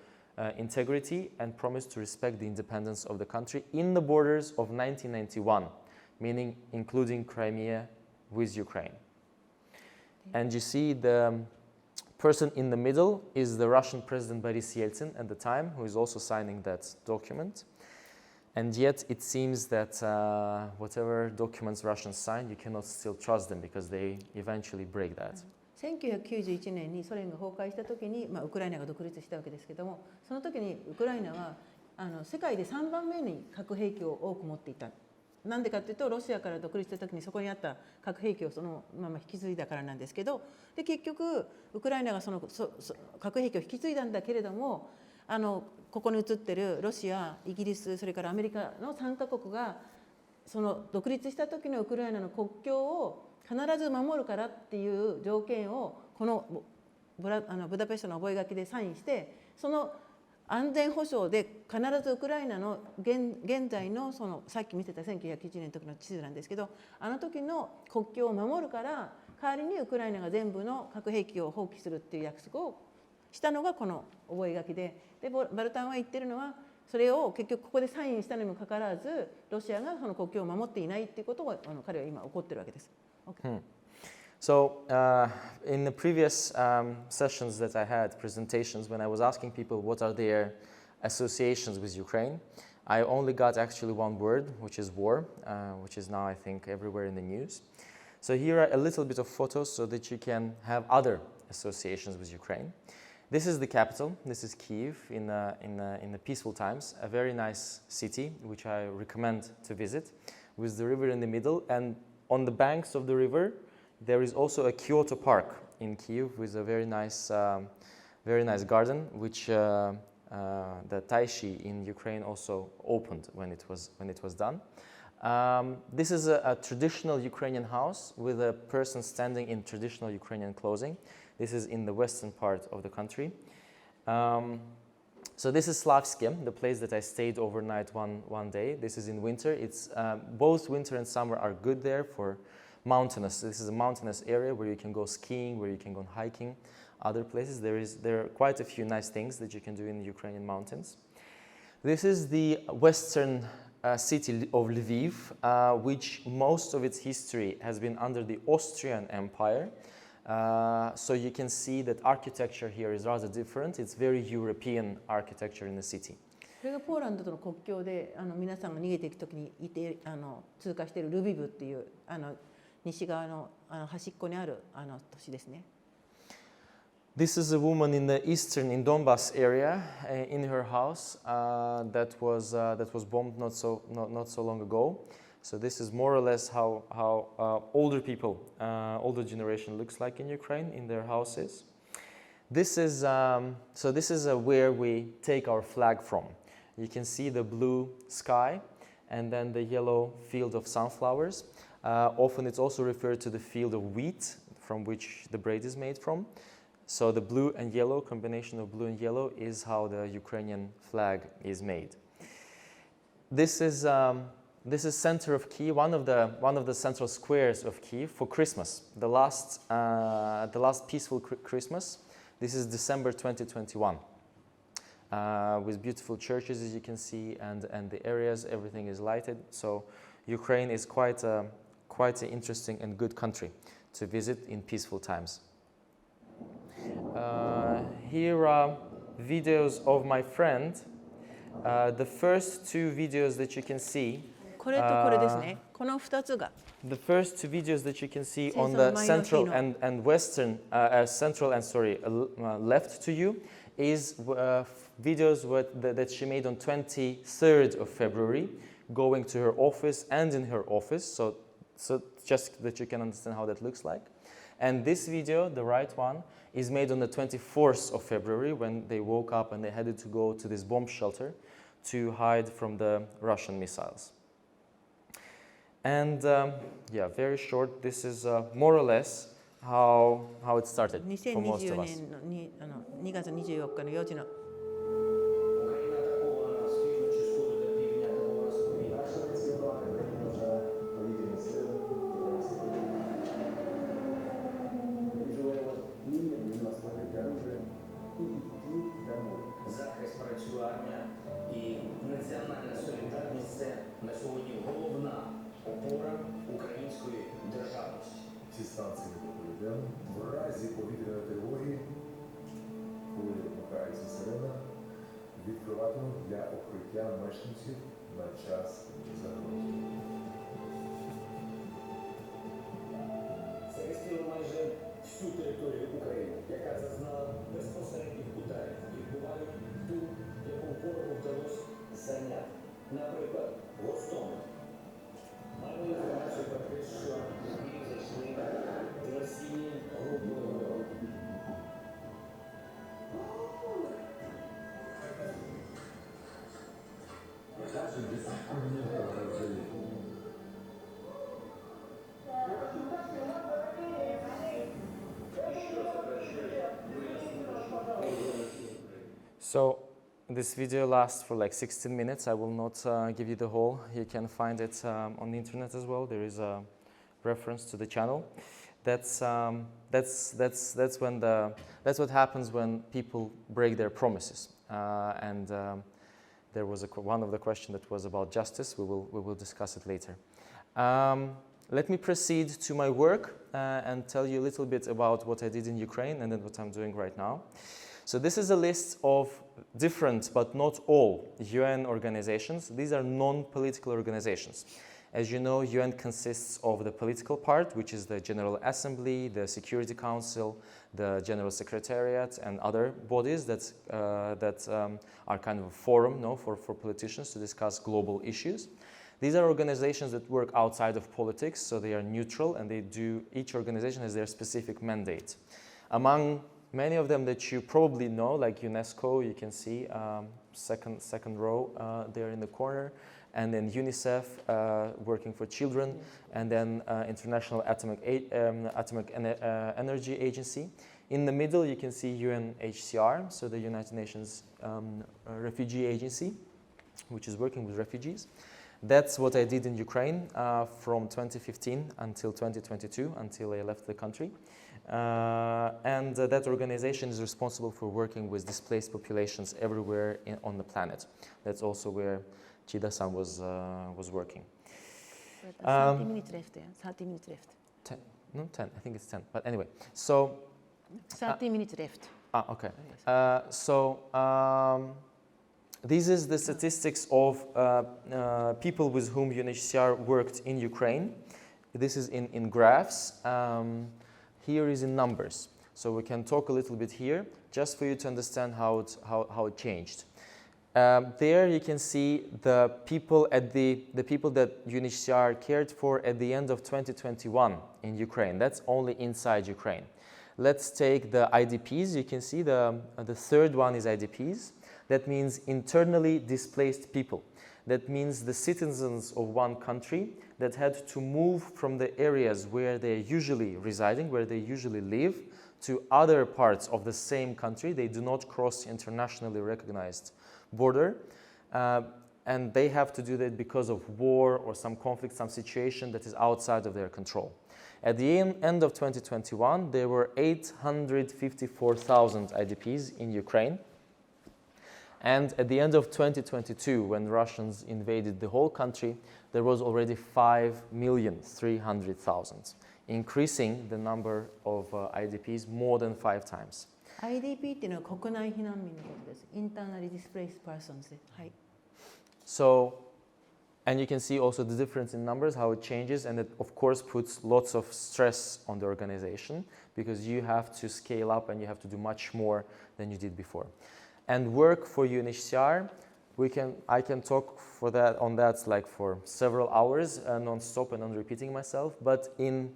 integrity and promise to respect the independence of the country in the borders of 1991, meaning including Crimea with Ukraine. And you see the person in the middle is the Russian President Boris Yeltsin at the time, who is also signing that document. And yet it seems that whatever documents Russians sign, you cannot still trust them because they eventually break that. 1991年にソ連が崩壊した時に、ウクライナが独立したわけですけども、その時にウクライナは世界で3番目に核兵器を多く持っていた。なんでかというと、ロシアから独立した時にそこにあった核兵器をそのまま引き継いだからなんですけど、で結局ウクライナがその核兵器を引き継いだんだけれども、ここに写ってるロシア、イギリス、それからアメリカの3カ国がその独立した時のウクライナの国境を必ず守るからっていう条件をこのブダペストの覚書でサインして、その安全保障で必ずウクライナの現在のそのさっき見せた1990年の時の地図なんですけど、あの時の国境を守るから代わりにウクライナが全部の核兵器を放棄するっていう約束をしたのがこの覚書で、バルタンは言ってるのはそれを結局ここでサインしたにもかかわらずロシアがその国境を守っていないっていうことを彼は今怒ってるわけです。Okay. So in the previous sessions that I had, presentations, when I was asking people what are their associations with Ukraine, I only got actually one word, which is war, which is now I think everywhere in the news. So here are a little bit of photos so that you can have other associations with Ukraine. This is the capital. This is Kyiv in the peaceful times, a very nice city which I recommend to visit, with the river in the middle, and on the banks of the river there is also a Kyoto Park in Kyiv with a very nice garden, which the Taishi in Ukraine also opened when it was done. This is a traditional Ukrainian house with a person standing in traditional Ukrainian clothing. This is in the western part of the country. So this is Slavsky, the place that I stayed overnight one day. This is in winter. It's both winter and summer are good there for mountainous. This is a mountainous area where you can go skiing, where you can go hiking. Other places there are quite a few nice things that you can do in the Ukrainian mountains. This is the western city of Lviv, which most of its history has been under the Austrian Empire. So you can see that architecture here is rather different. It's very European architecture in the city. これがポーランドとの国境で皆さんが逃げていくときに通過しているルビブっていう西側の端っこにある都市ですね。This is a woman in Donbass area, in her house that was bombed not so long ago. So this is more or less how older people, older generation looks like in Ukraine in their houses. This is where we take our flag from. You can see the blue sky and then the yellow field of sunflowers. Often it's also referred to the field of wheat from which the bread is made from. So the blue and yellow, combination of blue and yellow, is how the Ukrainian flag is made. This is center of Kyiv, one of the central squares of Kyiv for Christmas. The last peaceful Christmas. This is December 2021, with beautiful churches, as you can see, and the areas, everything is lighted. So Ukraine is quite an interesting and good country to visit in peaceful times. Here are videos of my friend. The first two videos that you can see. これとこれですね。この2つが。The first two videos that you can see on the central and western, left to you, is videos that she made on 23rd of February, going to her office and in her office. So just that you can understand how that looks like. And this video, the right one, is made on the 24th of February when they woke up and they had to go to this bomb shelter to hide from the Russian missiles. And very short, this is more or less how it started for most of us. 2020年の2月24日の4時のЦі станції відповідаємо в разі повітряної тривоги, коли вмикається сирена, відкриватимуть для укриття мешканців на час загрози. Захистили майже всю територію України, яка зазнала безпосередніх ударів, відбувають ту, яку ворогу вдалося зайняти. Наприклад, Гостомель. Маємо інформацію про те, що Київ зайшли диверсійні групи ворогу. So this video lasts for like 16 minutes. I will not give you the whole. You can find it on the internet as well. There is a reference to the channel. That's what happens when people break their promises. There was one of the questions that was about justice. We will discuss it later. Let me proceed to my work and tell you a little bit about what I did in Ukraine and then what I'm doing right now. So this is a list of different, but not all, UN organizations. These are non-political organizations. As you know, UN consists of the political part, which is the General Assembly, the Security Council, the General Secretariat, and other bodies that are kind of a forum for politicians to discuss global issues. These are organizations that work outside of politics, so they are neutral, and each organization has their specific mandate. Among many of them that you probably know, like UNESCO, you can see second row there in the corner, and then UNICEF, working for children, and then International Atomic Energy Agency. In the middle, you can see UNHCR, so the United Nations Refugee Agency, which is working with refugees. That's what I did in Ukraine from 2015 until 2022, until I left the country. That organization is responsible for working with displaced populations everywhere on the planet. That's also where Chida-san was working. 30 minutes left. 30 minutes left. 10, no 10, I think it's 10. But anyway, so 30 minutes left. Okay. This is the statistics of people with whom UNHCR worked in Ukraine. This is in graphs. Here is in numbers. So we can talk a little bit here, just for you to understand how it changed. There you can see the people that UNHCR cared for at the end of 2021 in Ukraine. That's only inside Ukraine. Let's take the IDPs. You can see the third one is IDPs. That means internally displaced people. That means the citizens of one country that had to move from the areas where they're usually residing, where they usually live, to other parts of the same country. They do not cross internationally recognized border. And they have to do that because of war or some conflict, some situation that is outside of their control. At the end of 2021, there were 854,000 IDPs in Ukraine. And at the end of 2022, when Russians invaded the whole country, there was already 5,300,000, increasing the number of IDPs more than 5 times. IDP っていうのは国内避難民のことです。Internally displaced persons です。はい。 So, and you can see also the difference in numbers, how it changes, and it of course puts lots of stress on the organization because you have to scale up and you have to do much more than you did before. And work for UNHCR, I can talk on that like for several hours, non-stop and non-repeating myself. But in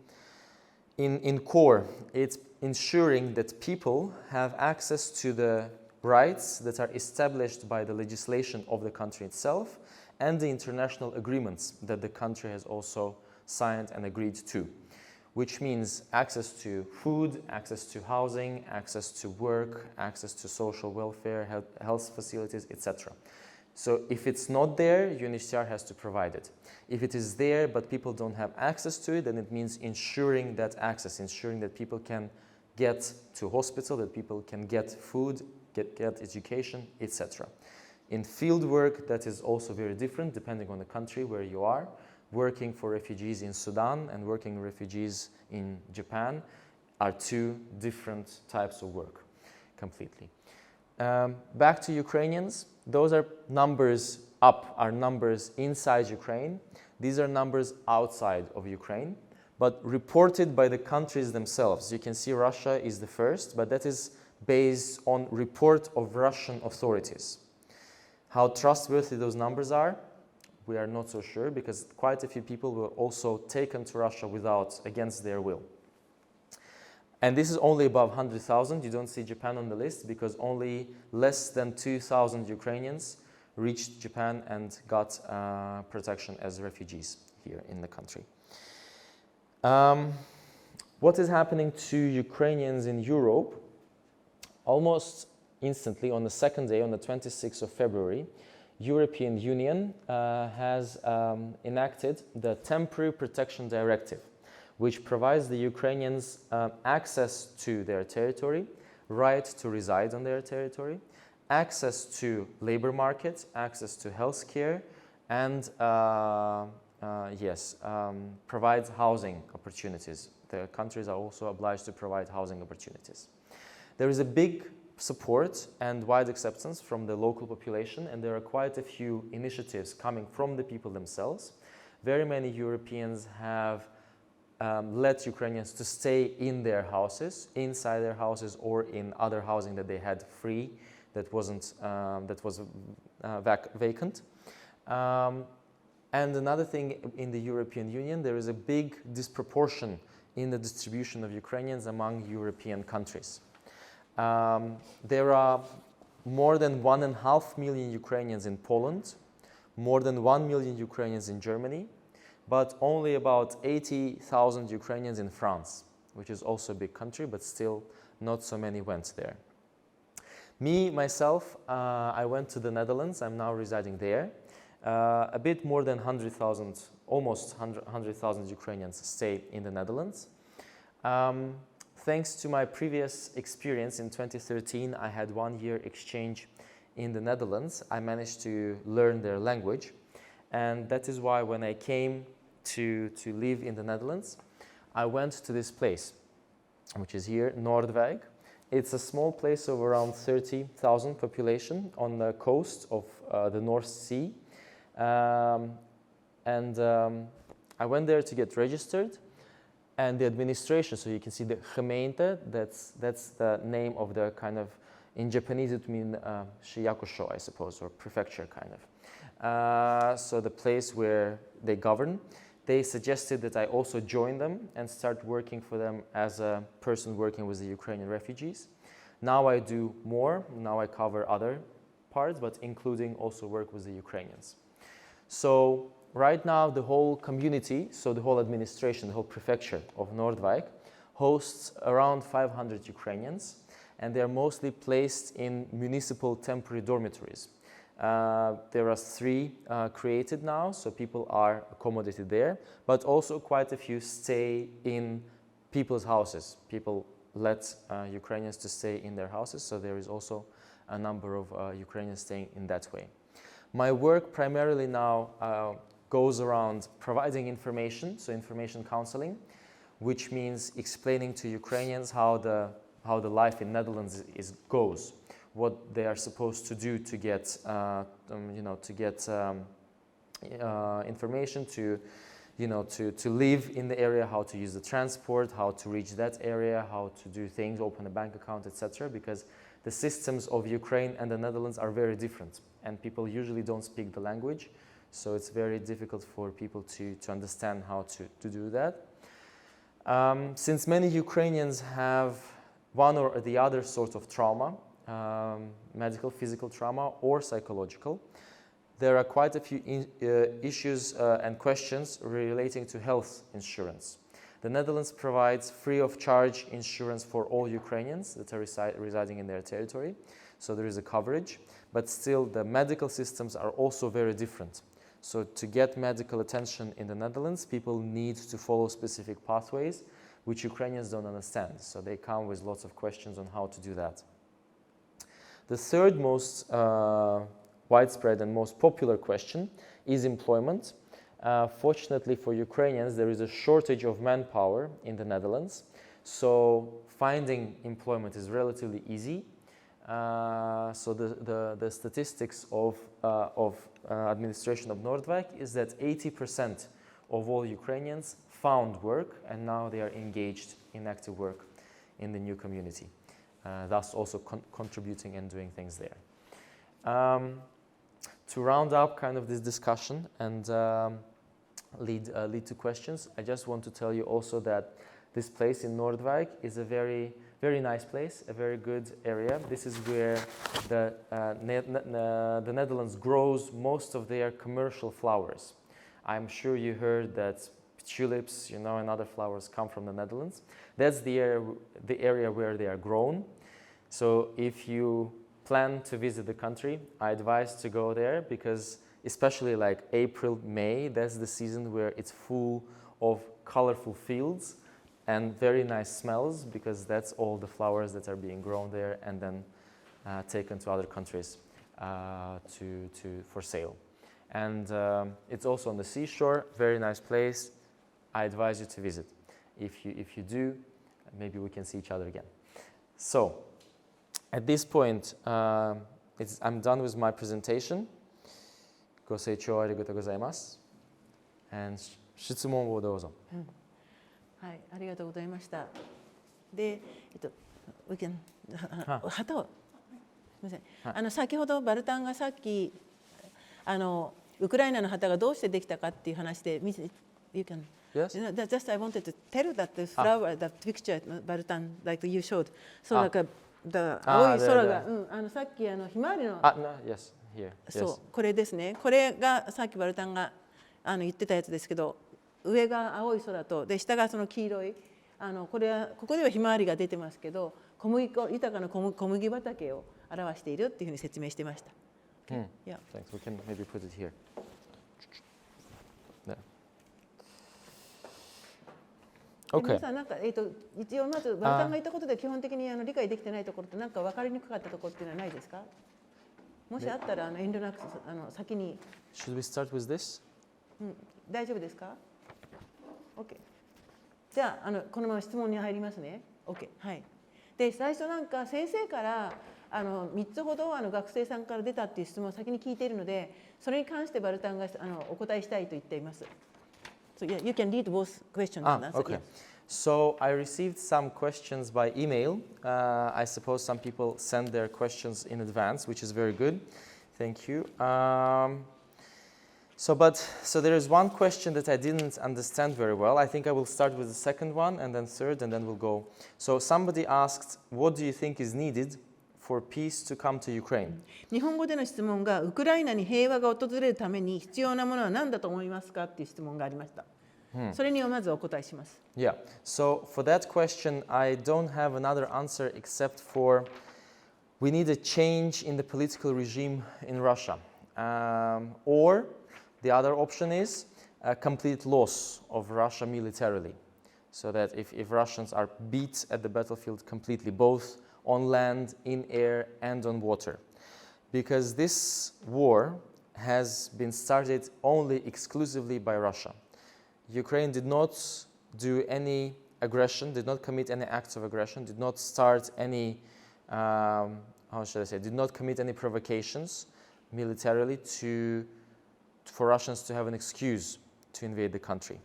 core, it's ensuring that people have access to the rights that are established by the legislation of the country itself and the international agreements that the country has also signed and agreed to, which means access to food, access to housing, access to work, access to social welfare, health facilities, etc. So if it's not there, UNHCR has to provide it. If it is there but people don't have access to it, then it means ensuring that access, ensuring that people can get to hospital, that people can get food, get education, etc. In field work, that is also very different depending on the country where you are. Working for refugees in Sudan and working refugees in Japan are 2 different types of work completely. Back to Ukrainians, those are numbers are numbers inside Ukraine. These are numbers outside of Ukraine, but reported by the countries themselves. You can see Russia is the first, but that is based on report of Russian authorities. How trustworthy those numbers are, we are not so sure because quite a few people were also taken to Russia against their will. And this is only above 100,000. You don't see Japan on the list because only less than 2,000 Ukrainians reached Japan and got protection as refugees here in the country. What is happening to Ukrainians in Europe? Almost instantly on the second day, on the 26th of February, European Union has enacted the Temporary Protection Directive, which provides the Ukrainians access to their territory, right to reside on their territory, access to labor markets, access to health care, and provides housing opportunities. The countries are also obliged to provide housing opportunities. There is a big support and wide acceptance from the local population, and there are quite a few initiatives coming from the people themselves. Very many Europeans have let Ukrainians to stay in their houses, inside their houses, or in other housing that they had free, that was vacant. And another thing, in the European Union, there is a big disproportion in the distribution of Ukrainians among European countries. There are more than 1.5 million Ukrainians in Poland, more than 1 million Ukrainians in Germany, but only about 80,000 Ukrainians in France, which is also a big country, but still not so many went there. Me, myself, I went to the Netherlands. I'm now residing there. A bit more than 100,000, almost 100,000 Ukrainians stay in the Netherlands. Thanks to my previous experience in 2013, I had 1 year exchange in the Netherlands. I managed to learn their language. And that is why when I came to live in the Netherlands, I went to this place, which is here, Noordwijk. It's a small place of around 30,000 population on the coast of the North Sea. I went there to get registered, and the administration, so you can see the gemeente, that's the name of the kind of, in Japanese it means shiyakusho, I suppose, or prefecture kind of. So the place where they govern, they suggested that I also join them and start working for them as a person working with the Ukrainian refugees. Now I do more, now I cover other parts, but including also work with the Ukrainians. So right now the whole community, so the whole administration, the whole prefecture of Noordwijk hosts around 500 Ukrainians, and they are mostly placed in municipal temporary dormitories. There are 3 created now, so people are accommodated there, but also quite a few stay in people's houses. People let Ukrainians to stay in their houses, so there is also a number of Ukrainians staying in that way. My work primarily now goes around providing information, so information counseling, which means explaining to Ukrainians how the life in Netherlands goes, what they are supposed to do to get, information, to live in the area, how to use the transport, how to reach that area, how to do things, open a bank account, etc. Because the systems of Ukraine and the Netherlands are very different, and people usually don't speak the language, so it's very difficult for people to understand how to do that. Since many Ukrainians have one or the other sort of trauma, medical, physical trauma, or psychological, there are quite a few issues and questions relating to health insurance. The Netherlands provides free of charge insurance for all Ukrainians that are residing in their territory, so there is a coverage, but still the medical systems are also very different. So to get medical attention in the Netherlands, people need to follow specific pathways, which Ukrainians don't understand, so they come with lots of questions on how to do that. The third most widespread and most popular question is employment. Fortunately for Ukrainians, there is a shortage of manpower in the Netherlands, so finding employment is relatively easy. So the statistics of administration of Noordwijk is that 80% of all Ukrainians found work, and now they are engaged in active work in the new community, thus also contributing and doing things there. To round up kind of this discussion and lead to questions, I just want to tell you also that this place in Noordwijk is a very nice place, a very good area. This is where the Netherlands grows most of their commercial flowers. I'm sure you heard that tulips, and other flowers come from the Netherlands. That's the area where they are grown. So if you plan to visit the country, I advise to go there because especially like April, May, that's the season where it's full of colorful fields and very nice smells because that's all the flowers that are being grown there and then taken to other countries for sale. And it's also on the seashore, very nice place. I advise you to visit. If you do, maybe we can see each other again. So, at this point, I'm done with my presentation. ご清聴ありがとうございます。And 質問をどうぞ。はい、ありがとうございました。で、we can 旗をすみません。先ほどバルタンがさっきウクライナの旗がどうしてできたかっていう話で、you can. Yes. Just I wanted to tell that the flower, that picture, Vartan, like you showed, so like the 青い空が、さっきひまわりの、yes, here. そう、これですね。これがさっきバルタンが言ってたやつですけど、上が青い空とで下がその黄色い、ここではひまわりが出てますけど、豊かな小麦畑を表しているっていうふうに説明してました。Yeah. Thanks. We can maybe put it here. Okay. 皆さんなんか一応まずバルタンが言ったことで基本的に理解できてないところとなんか分かりにくかったところっていうのはないですか？もしあったら遠慮なく先に。Should we start with this? 大丈夫ですか？ OK。じゃあこのまま質問に入りますね。OK。はい。で最初なんか先生から3つほど学生さんから出たっていう質問を先に聞いているので、それに関してバルタンがお答えしたいと言っています。So yeah, you can read both questions and answer. Okay. Yeah. So I received some questions by email. I suppose some people send their questions in advance, which is very good. Thank you. So there is one question that I didn't understand very well. I think I will start with the second one and then third and then we'll go. So somebody asked, what do you think is needed for peace to come to Ukraine? 日本語での質問がウクライナに平和が訪れるために必要なものは何だと思いますかっていう質問がありました。それにまずお答えします。Yeah. So for that question, I don't have another answer except for we need a change in the political regime in Russia. Or the other option is a complete loss of Russia militarily. So that if Russians are beat at the battlefield completely, both on land, in air, and on water. Because this war has been started only exclusively by Russia. Ukraine did not do any aggression, did not commit any acts of aggression, did not start any, did not commit any provocations militarily for Russians to have an excuse to invade the country.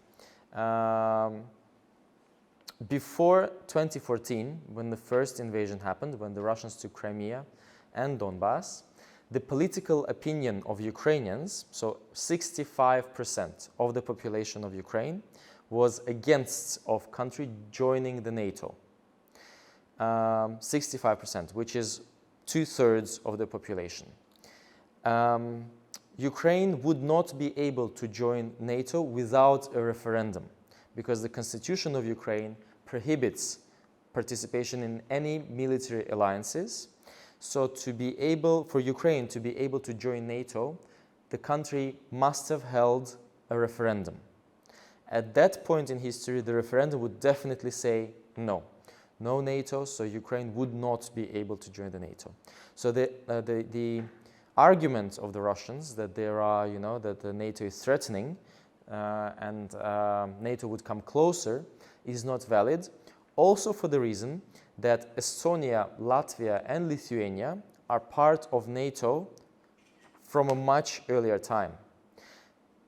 Before 2014, when the first invasion happened, when the Russians took Crimea and Donbass, the political opinion of Ukrainians, so 65% of the population of Ukraine, was against of country joining the NATO. 65%, which is 2/3 of the population. Ukraine would not be able to join NATO without a referendum, because the constitution of Ukraine prohibits participation in any military alliances. So for Ukraine to be able to join NATO, the country must have held a referendum. At that point in history, the referendum would definitely say no. No NATO, so Ukraine would not be able to join the NATO. So the argument of the Russians that that the NATO is threatening and NATO would come closer is not valid, also for the reason that Estonia, Latvia, and Lithuania are part of NATO from a much earlier time.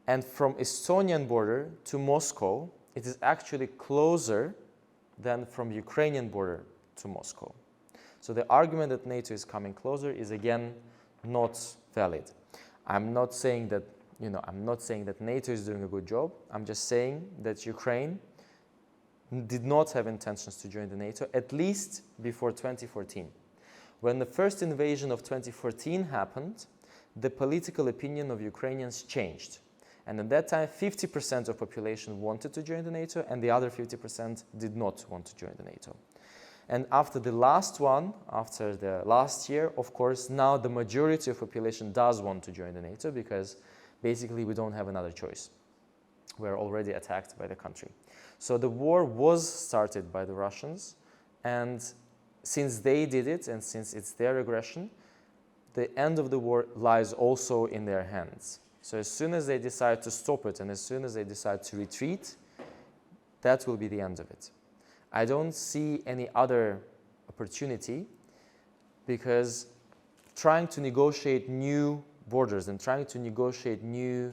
And from Estonian border to Moscow, it is actually closer than from Ukrainian border to Moscow. So the argument that NATO is coming closer is again not valid. I'm not saying that NATO is doing a good job. I'm just saying that Ukraine did not have intentions to join the NATO, at least before 2014. When the first invasion of 2014 happened, the political opinion of Ukrainians changed. And at that time, 50% of population wanted to join the NATO, and the other 50% did not want to join the NATO. And after the last one, after the last year, of course, now the majority of population does want to join the NATO because basically we don't have another choice. We're already attacked by the country. So the war was started by the Russians, and since they did it and since it's their aggression, the end of the war lies also in their hands. So as soon as they decide to stop it and as soon as they decide to retreat, that will be the end of it. I don't see any other opportunity because trying to negotiate new borders and trying to negotiate new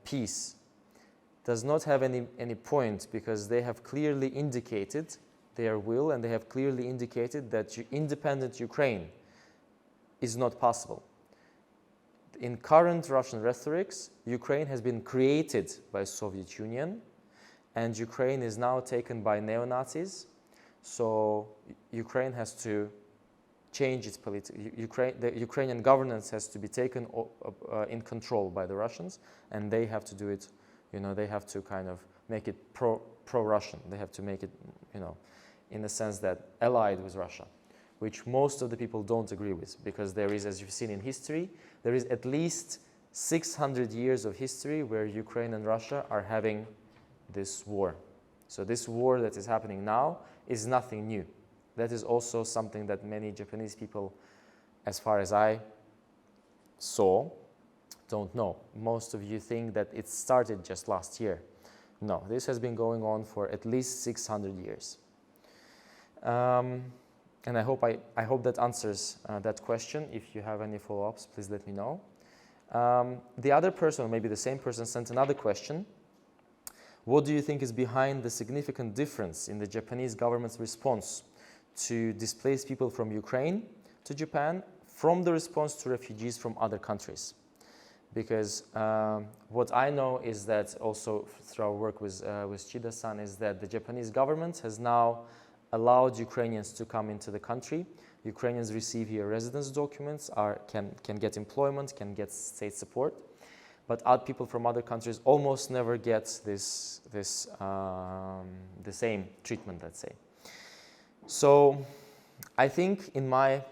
peace does not have any point because they have clearly indicated their will and they have clearly indicated that independent Ukraine is not possible. In current Russian rhetorics, Ukraine has been created by Soviet Union and Ukraine is now taken by neo-Nazis. So Ukraine has to change its politics. The Ukrainian governance has to be taken in control by the Russians, and they have to do it. They have to kind of make it pro-Russian. They have to make it, in the sense that allied with Russia, which most of the people don't agree with, because there is, as you've seen in history, there is at least 600 years of history where Ukraine and Russia are having this war. So this war that is happening now is nothing new. That is also something that many Japanese people, as far as I saw, don't know. Most of you think that it started just last year. No, this has been going on for at least 600 years. And I hope that answers that question. If you have any follow-ups, please let me know. The other person, or maybe the same person, sent another question. What do you think is behind the significant difference in the Japanese government's response to displaced people from Ukraine to Japan from the response to refugees from other countries? Because what I know is that also through our work with Chida-san is that the Japanese government has now allowed Ukrainians to come into the country. Ukrainians receive here residence documents, can get employment, can get state support. But other people from other countries almost never get the same treatment, let's say. So I think in my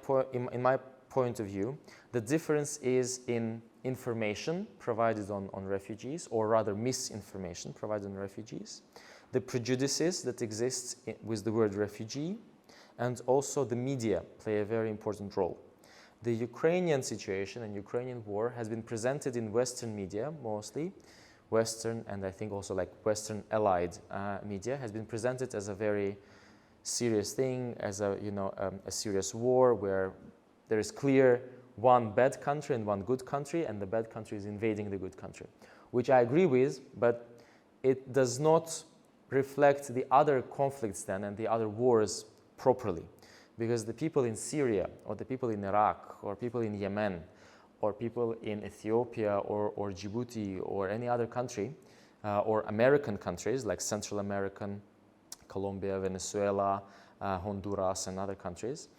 point of view, the difference is in information provided on refugees, or rather misinformation provided on refugees, the prejudices that exist with the word refugee, and also the media play a very important role. The Ukrainian situation and Ukrainian war has been presented in Western media, mostly Western, and I think also Western allied media, has been presented as a very serious thing, as a serious war where there is clear one bad country and one good country, and the bad country is invading the good country, which I agree with, but it does not reflect the other conflicts then and the other wars properly. Because the people in Syria, or the people in Iraq, or people in Yemen, or people in Ethiopia, or Djibouti, or any other country, or American countries like Central American, Colombia, Venezuela, Honduras, and other countries,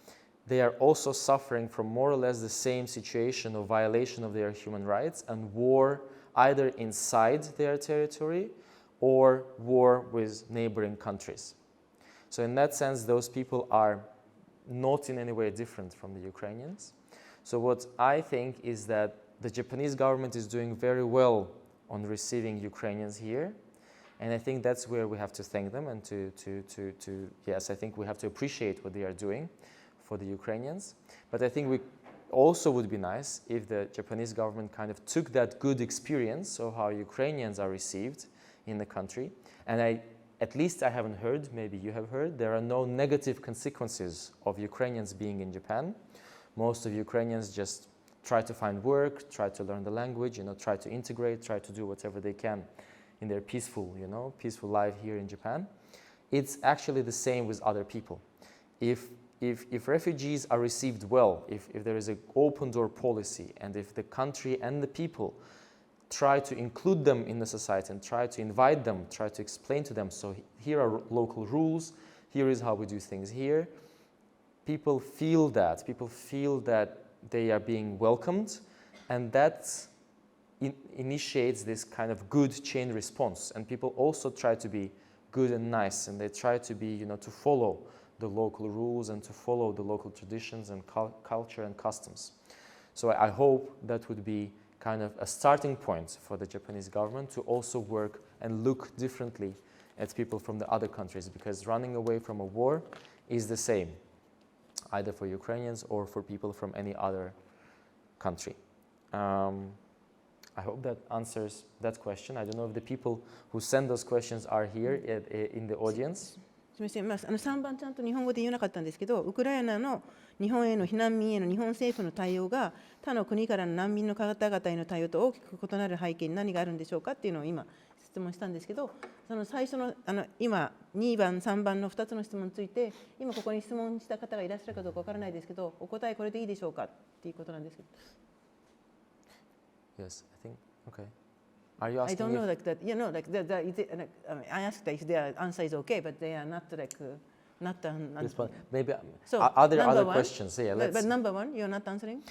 they are also suffering from more or less the same situation of violation of their human rights and war either inside their territory or war with neighboring countries. So in that sense, those people are not in any way different from the Ukrainians. So what I think is that the Japanese government is doing very well on receiving Ukrainians here. And I think that's where we have to thank them and yes, I think we have to appreciate what they are doing for the Ukrainians. But I think we also would be nice if the Japanese government kind of took that good experience of how Ukrainians are received in the country. And at least I haven't heard, maybe you have heard, there are no negative consequences of Ukrainians being in Japan. Most of Ukrainians just try to find work, try to learn the language, try to integrate, try to do whatever they can in their peaceful life here in Japan. It's actually the same with other people. If refugees are received well, if there is an open door policy, and if the country and the people try to include them in the society and try to invite them, try to explain to them, so here are local rules, here is how we do things here. People feel that they are being welcomed, and that initiates this kind of good chain response. And people also try to be good and nice, and they try to be, to follow the local rules and to follow the local traditions and culture and customs. So I hope that would be kind of a starting point for the Japanese government to also work and look differently at people from the other countries, because running away from a war is the same, either for Ukrainians or for people from any other country. I hope that answers that question. I don't know if the people who send those questions are here in the audience. すみません、3番ちゃんと日本語で言えなかったんですけど、ウクライナの日本への避難民への日本政府の対応が他の国からの難民の方々への対応と大きく異なる背景に何があるんでしょうかっていうのを今質問したんですけど、その最初の今2番3番の2つの質問について今ここに質問した方がいらっしゃるかどうかわからないですけど、お答えこれでいいでしょうかっていうことなんですけど。Yes, I think, okay. Are you asking I don't know if, like that. You know, like I asked if their answer is okay, but they are not like not this one? Maybe, So, are there number other one, questions? Yeah, let's, but number one, you're not answering?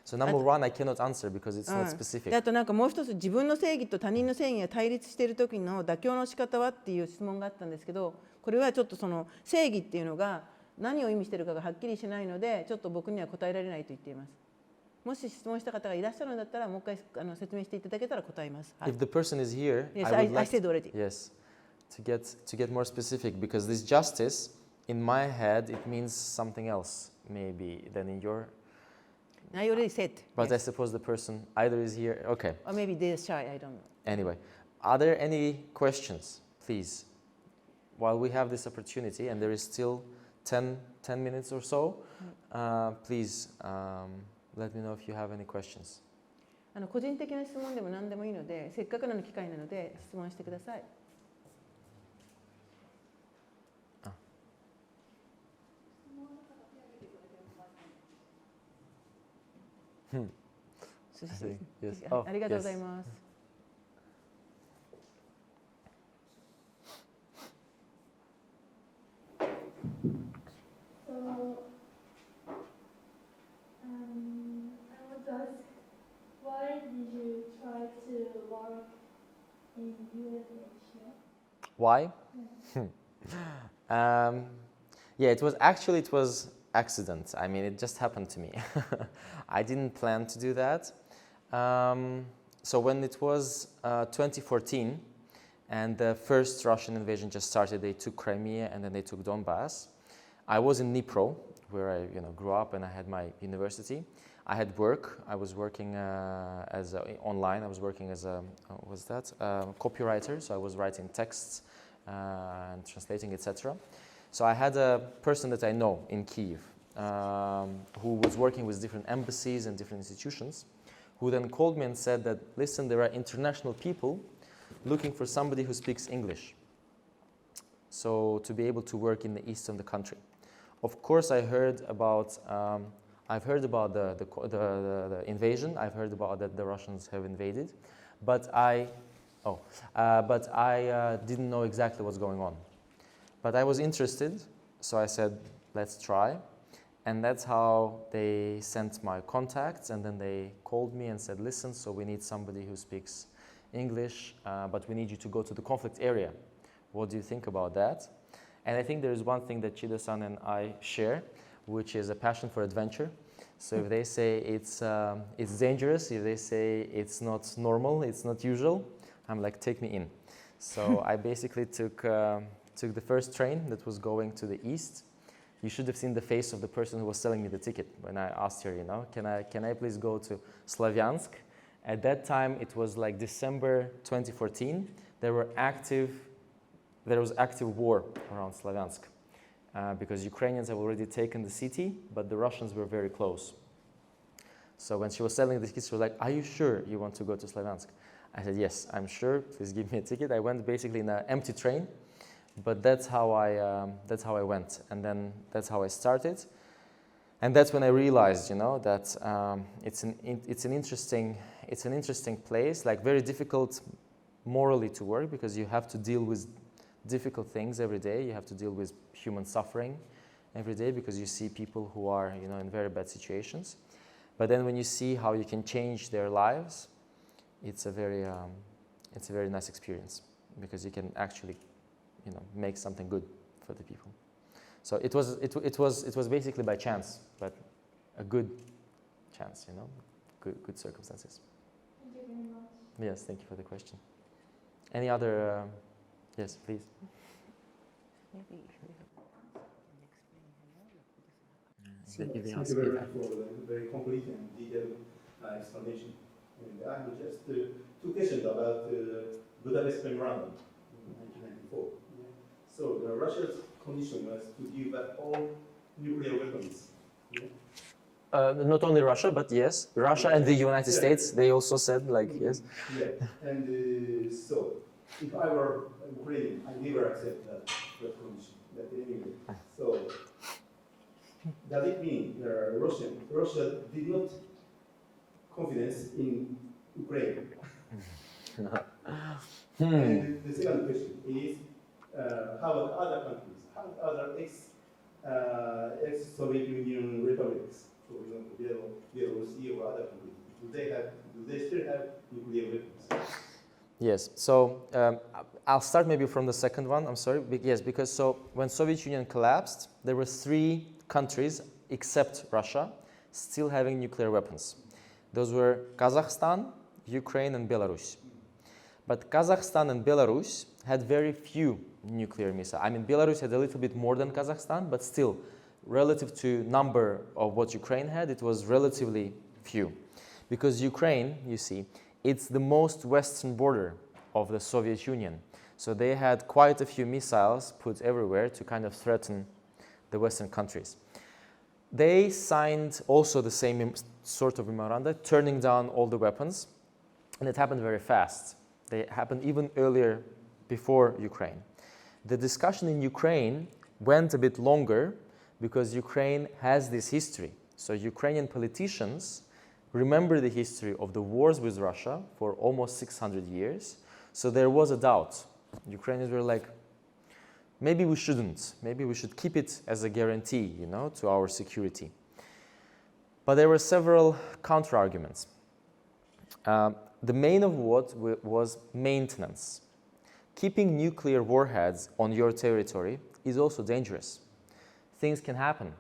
so number one, I cannot answer because it's not で specific. あとなんかもう一つ、自分の正義と他人の正義が対立している時の妥協の仕方はっていう質問があったんですけど、これはちょっとその正義っていうのが何を意味しているかがはっきりしないので、ちょっと僕には答えられないと言っています。もし質問した方がいらっしゃるんだったら、もう一回説明していただけたら答えます。はい If the person is here, Yes, I would I like said already. yes, to get more specific, because this justice, in my head, it means something else, maybe, than in your. I already said. But I Yes. suppose the person either is here. Okay. Or maybe they're shy, I don't know. Anyway, are there any questions, please? While we have this opportunity, and there is still 10 minutes or so, please let me know if you have any questions. 個人的な質問でも何でもいいので、せっかくの機会なので質問してください。Yes. ありがとうございます。So, I want to ask, why did you try to work in UNHCR? Why? Yeah, it was accident. I mean, it just happened to me. I didn't plan to do that. So when it was 2014 and the first Russian invasion just started, they took Crimea and then they took Donbass. I was in Dnipro, where I grew up, and I had my university. I had work. I was working online. I was working as a copywriter. So I was writing texts and translating, etc. So I had a person that I know in Kyiv who was working with different embassies and different institutions, who then called me and said that, listen, there are international people looking for somebody who speaks English, so to be able to work in the east of the country. Of course, I've heard about the invasion. I've heard about that the Russians have invaded, but I didn't know exactly what's going on. But I was interested, so I said, let's try. And that's how they sent my contacts, and then they called me and said, listen, so we need somebody who speaks English, but we need you to go to the conflict area. What do you think about that? And I think there is one thing that Chida-san and I share, which is a passion for adventure. So if they say it's dangerous, if they say it's not normal, it's not usual, I'm like, take me in. So I basically took the first train that was going to the east. You should have seen the face of the person who was selling me the ticket when I asked her, can I please go to Slavyansk? At that time, it was like December 2014. There was active war around Slavyansk because Ukrainians have already taken the city, but the Russians were very close. So when she was selling the tickets, she was like, are you sure you want to go to Slavyansk? I said, yes, I'm sure. Please give me a ticket. I went basically in an empty train. But that's how I went, and then that's how I started, and that's when I realized, that it's an interesting place, like very difficult morally to work, because you have to deal with difficult things every day. You have to deal with human suffering every day, because you see people who are in very bad situations. But then when you see how you can change their lives, it's a very nice experience, because you can actually make something good for the people. So it was basically by chance, but a good chance, you know, good circumstances. Thank you very much. Yes, thank you for the question. Any other? Yes, please. Maybe Thank you very much for the very complete and detailed explanation. And I have just two questions about Budapest Memorandum in 1994. So Russia's condition was to give back all nuclear weapons. Not only Russia, but yes, Russia and the United States, they also said like yes. Yeah, and so if I were Ukrainian, I never accept that condition. That anyway. So does it mean Russia did not confidence in Ukraine? And the second question is, how about other countries? How about other ex-Soviet Union republics, for example, Belarus or other countries? Do they still have nuclear weapons? Yes, so I'll start maybe from the second one, I'm sorry. Yes, because so when Soviet Union collapsed, there were 3 countries, except Russia, still having nuclear weapons. Those were Kazakhstan, Ukraine, and Belarus. But Kazakhstan and Belarus had very few nuclear missiles. I mean, Belarus had a little bit more than Kazakhstan, but still, relative to number of what Ukraine had, it was relatively few. Because Ukraine, you see, it's the most western border of the Soviet Union. So they had quite a few missiles put everywhere to kind of threaten the Western countries. They signed also the same sort of memoranda, turning down all the weapons, and it happened very fast. They happened even earlier before Ukraine. The discussion in Ukraine went a bit longer because Ukraine has this history. So Ukrainian politicians remember the history of the wars with Russia for almost 600 years. So there was a doubt. Ukrainians were like, maybe we shouldn't. Maybe we should keep it as a guarantee, you know, to our security. But there were several counter-arguments. The main of what was maintenance. Keeping nuclear warheads on your territory is also dangerous. Things can happen.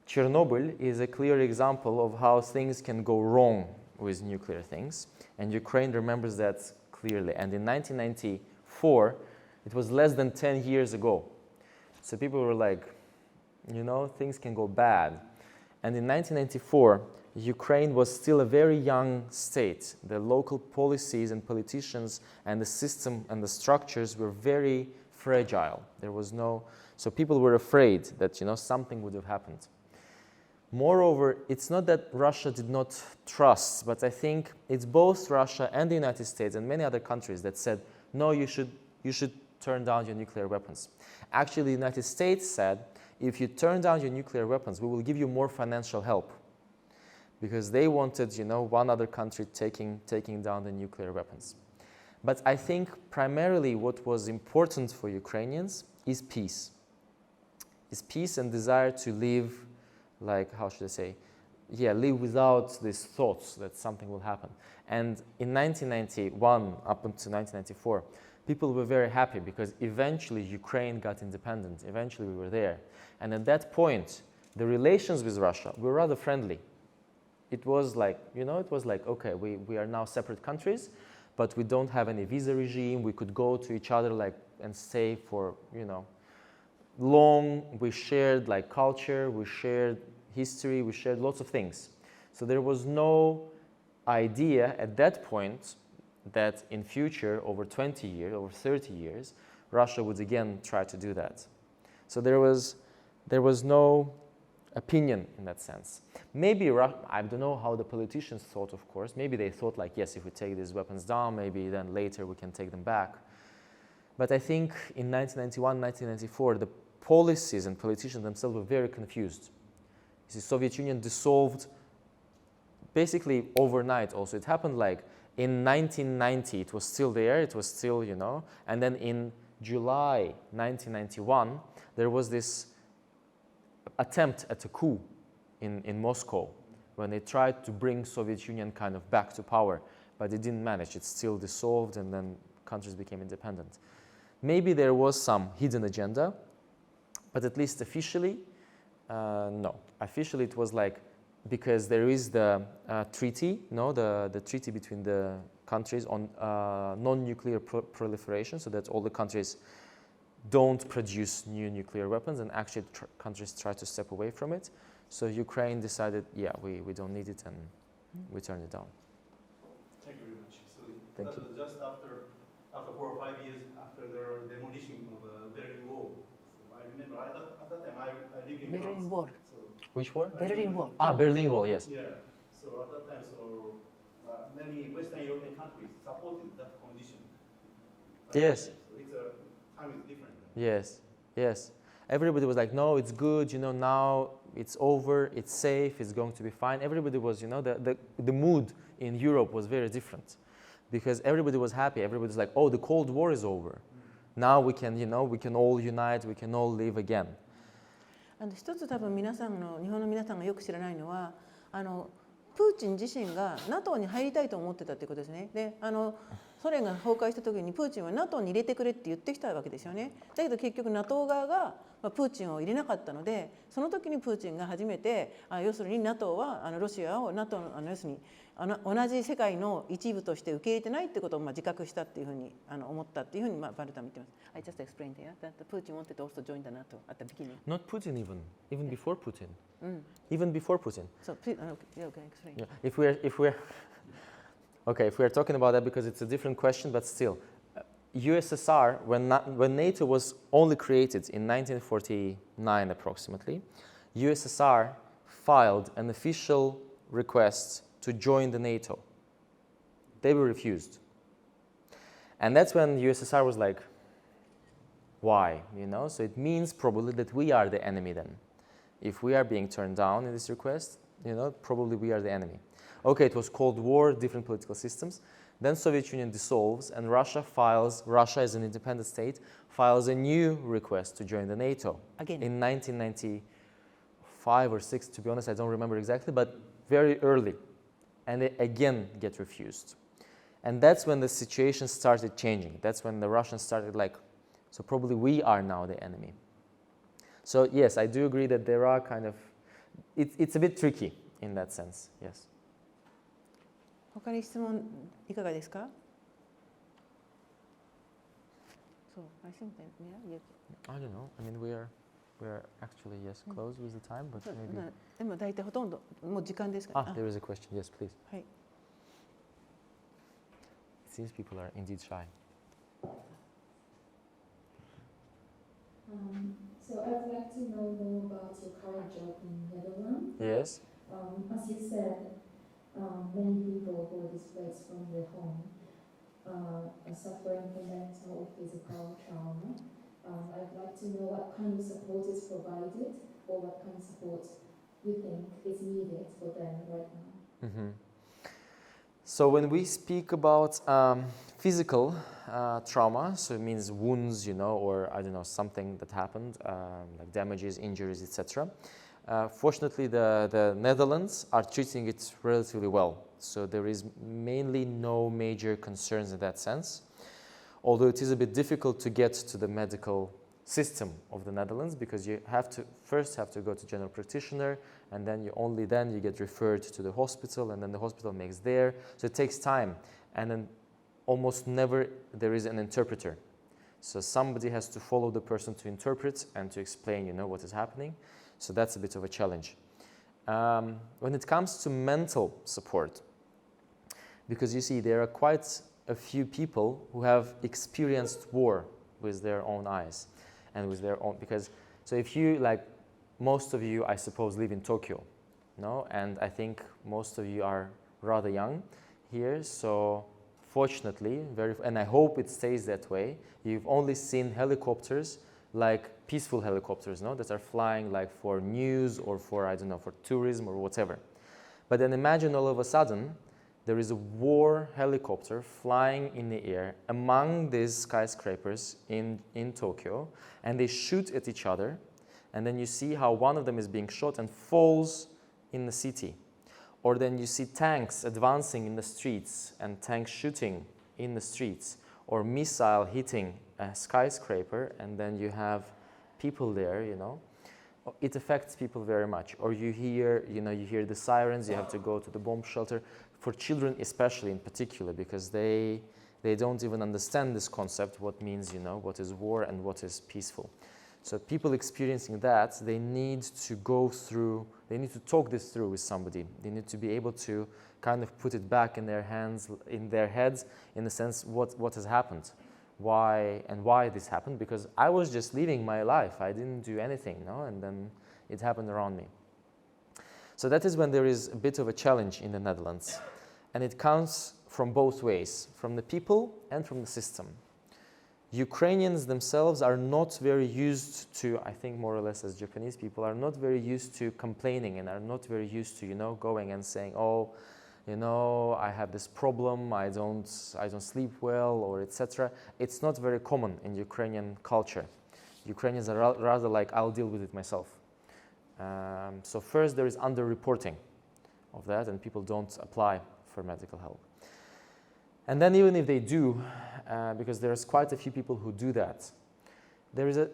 Chernobyl is a clear example of how things can go wrong with nuclear things, and Ukraine remembers that clearly. And in 1994, it was less than 10 years ago. So people were like, you know, things can go bad. And in 1994, Ukraine was still a very young state. The local policies and politicians and the system and the structures were very fragile. There was no, so people were afraid that, you know, something would have happened. Moreover, it's not that Russia did not trust, but I think it's both Russia and the United States and many other countries that said, no, you should turn down your nuclear weapons. Actually, the United States said, if you turn down your nuclear weapons, we will give you more financial help. Because they wanted, you know, one other country taking down the nuclear weapons. But I think primarily what was important for Ukrainians is peace. Is peace and desire to live, like, how should I say, live without these thoughts that something will happen. And in 1991 up until 1994, people were very happy because eventually Ukraine got independent. Eventually we were there. And at that point, the relations with Russia were rather friendly. It was like, you know, it was like, okay, we are now separate countries, but we don't have any visa regime. We could go to each other like and stay for, you know, long. We shared like culture, we shared history, we shared lots of things. So there was no idea at that point that in future, over 20 years, over 30 years, Russia would again try to do that. So there was no opinion in that sense. Maybe, I don't know how the politicians thought, of course. Maybe they thought like, yes, if we take these weapons down, maybe then later we can take them back. But I think in 1991, 1994, the policies and politicians themselves were very confused. The Soviet Union dissolved basically overnight also. It happened like in 1990, it was still there, it was still, you know, and then in July 1991, there was this attempt at a coup in Moscow when they tried to bring Soviet Union kind of back to power, but it didn't manage. It still dissolved and then countries became independent. Maybe there was some hidden agenda, but at least officially, no. Officially, it was like, because there is the treaty, the treaty between the countries on non-nuclear proliferation, so that all the countries don't produce new nuclear weapons, and actually countries try to step away from it. So Ukraine decided, yeah, we don't need it, and we turned it down. Thank you very much. So Thank that was just after 4 or 5 years after the demolition of the Berlin Wall. So I remember at that time I lived in Berlin France. Wall. So, Which war? Berlin Wall. Ah, Berlin Wall, yes. yeah. So at that time, many Western European countries supported that condition. Yes. So it's time is different. Yes, yes. Everybody was like, no, it's good, now it's over, it's safe, it's going to be fine. Everybody was, the mood in Europe was very different, because everybody was happy. Everybody was like, oh, the Cold War is over. Now we can, we can all unite, we can all live again. 一つ多分日本の皆さんがよく知らないのはプーチン自身が NATO に入りたいと思ってたということですね。でソ連が崩壊した時にプーチンは NATO に入れてくれって言ってきたわけですよね。だけど結局 NATO 側がプーチンを入れなかったので、その時にプーチンが初めて要するに NATO はロシアを NATO の要するに同じ世界の一部として受け入れてないってことを自覚したっていうふうに思ったっていうふうにバルタン見てます。I just explained here that Putin wanted to also join the NATO at the beginning. Not Putin even before Putin. Even before Putin. So please, okay, explain. Yeah. If we're talking about that, because it's a different question, but still, USSR, when NATO was only created in 1949 approximately, USSR filed an official request to join the NATO. They were refused. And that's when USSR was like, why? So it means probably that we are the enemy then. If we are being turned down in this request, probably we are the enemy. Okay, it was Cold War, different political systems. Then Soviet Union dissolves, and Russia as an independent state, files a new request to join the NATO. Again. In 1995 or 6, to be honest, I don't remember exactly, but very early. And they again get refused. And that's when the situation started changing. That's when the Russians started like, so probably we are now the enemy. So yes, I do agree that there are kind of, it's a bit tricky in that sense, yes. 他に質問いかがですか? So I think that I don't know. I mean, we are actually close with the time, but maybe. でも大体ほとんどもう時間ですか? There is a question. Yes, please. はい。 It seems people are indeed shy. So I'd like to know more about your current job in Netherlands. Yes. As you said, many people who are displaced from their home are suffering from mental or physical trauma. I'd like to know what kind of support is provided, or what kind of support you think is needed for them right now. Mm-hmm. So when we speak about physical trauma, so it means wounds, or I don't know, something that happened, like damages, injuries, etc. Fortunately, the Netherlands are treating it relatively well. So there is mainly no major concerns in that sense. Although it is a bit difficult to get to the medical system of the Netherlands, because you first have to go to general practitioner, and then you get referred to the hospital, and then the hospital makes there. So it takes time, and then almost never there is an interpreter. So somebody has to follow the person to interpret and to explain, what is happening. So that's a bit of a challenge. When it comes to mental support, because you see there are quite a few people who have experienced war with their own eyes and with their own, so if you, like most of you, I suppose, live in Tokyo, no? And I think most of you are rather young here, so fortunately, and I hope it stays that way, you've only seen helicopters, like peaceful helicopters, no? That are flying like for news or for, I don't know, for tourism or whatever. But then imagine all of a sudden, there is a war helicopter flying in the air among these skyscrapers in Tokyo, and they shoot at each other, and then you see how one of them is being shot and falls in the city. Or then you see tanks advancing in the streets and tanks shooting in the streets, or missile hitting a skyscraper, and then you have people there, it affects people very much. Or you hear the sirens, you have to go to the bomb shelter. For children especially in particular, because they don't even understand this concept, what means, what is war and what is peaceful. So people experiencing that, they need to talk this through with somebody. They need to be able to kind of put it back in their heads, in the sense what has happened, why this happened, because I was just living my life. I didn't do anything, and then it happened around me. So that is when there is a bit of a challenge in the Netherlands, and it comes from both ways, from the people and from the system. Ukrainians themselves are not very used to, I think more or less as Japanese people, are not very used to complaining and are not very used to, going and saying, oh, I have this problem, I don't sleep well, or etc. It's not very common in Ukrainian culture. Ukrainians are rather like, I'll deal with it myself. So first there is underreporting of that, and people don't apply for medical help. And then even if they do, because there's quite a few people who do that, there is a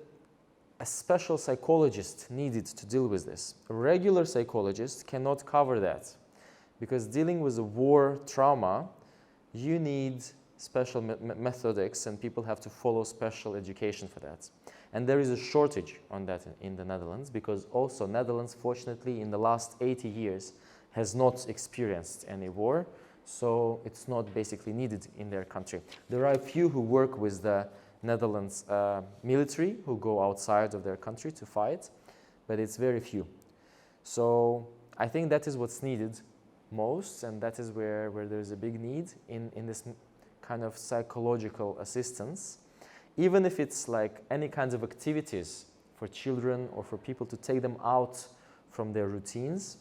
special psychologist needed to deal with this. A regular psychologist cannot cover that, because dealing with a war trauma, you need special methodics, and people have to follow special education for that. And there is a shortage on that in the Netherlands, because also Netherlands, fortunately, in the last 80 years, has not experienced any war. So it's not basically needed in their country. There are a few who work with the Netherlands military who go outside of their country to fight, but it's very few. So I think that is what's needed most, and that is where there's a big need in this kind of psychological assistance, even if it's like any kinds of activities for children or for people to take them out from their routines.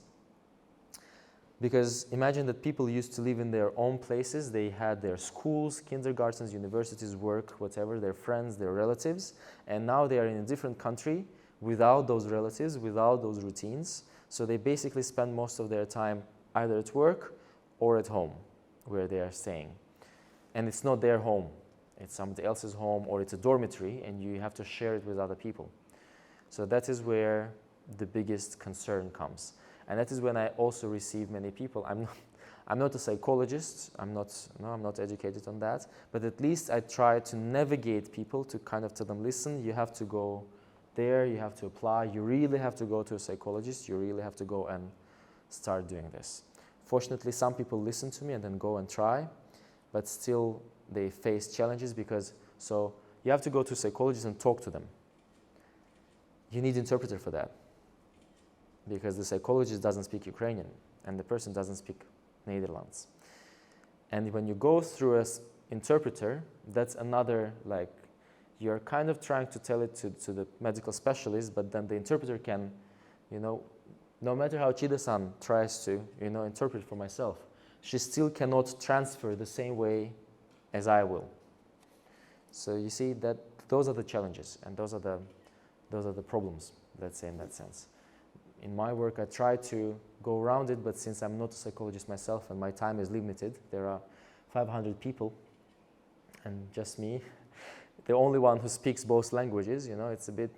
Because imagine that people used to live in their own places. They had their schools, kindergartens, universities, work, whatever, their friends, their relatives. And now they are in a different country without those relatives, without those routines. So they basically spend most of their time either at work or at home where they are staying. And it's not their home. It's somebody else's home, or it's a dormitory, and you have to share it with other people. So that is where the biggest concern comes. And that is when I also receive many people. I'm not a psychologist. I'm not educated on that. But at least I try to navigate people to kind of tell them, listen, you have to go there, you have to apply, you really have to go to a psychologist, you really have to go and start doing this. Fortunately, some people listen to me and then go and try, but still they face challenges, because so you have to go to a psychologist and talk to them. You need an interpreter for that, because the psychologist doesn't speak Ukrainian and the person doesn't speak Netherlands. And when you go through an interpreter, that's another, like, you're kind of trying to tell it to the medical specialist, but then the interpreter can, no matter how Chida-san tries to, interpret for myself, she still cannot transfer the same way as I will. So you see that those are the challenges, and those are the problems, let's say, in that sense. In my work, I try to go around it, but since I'm not a psychologist myself and my time is limited, there are 500 people and just me, the only one who speaks both languages, it's a bit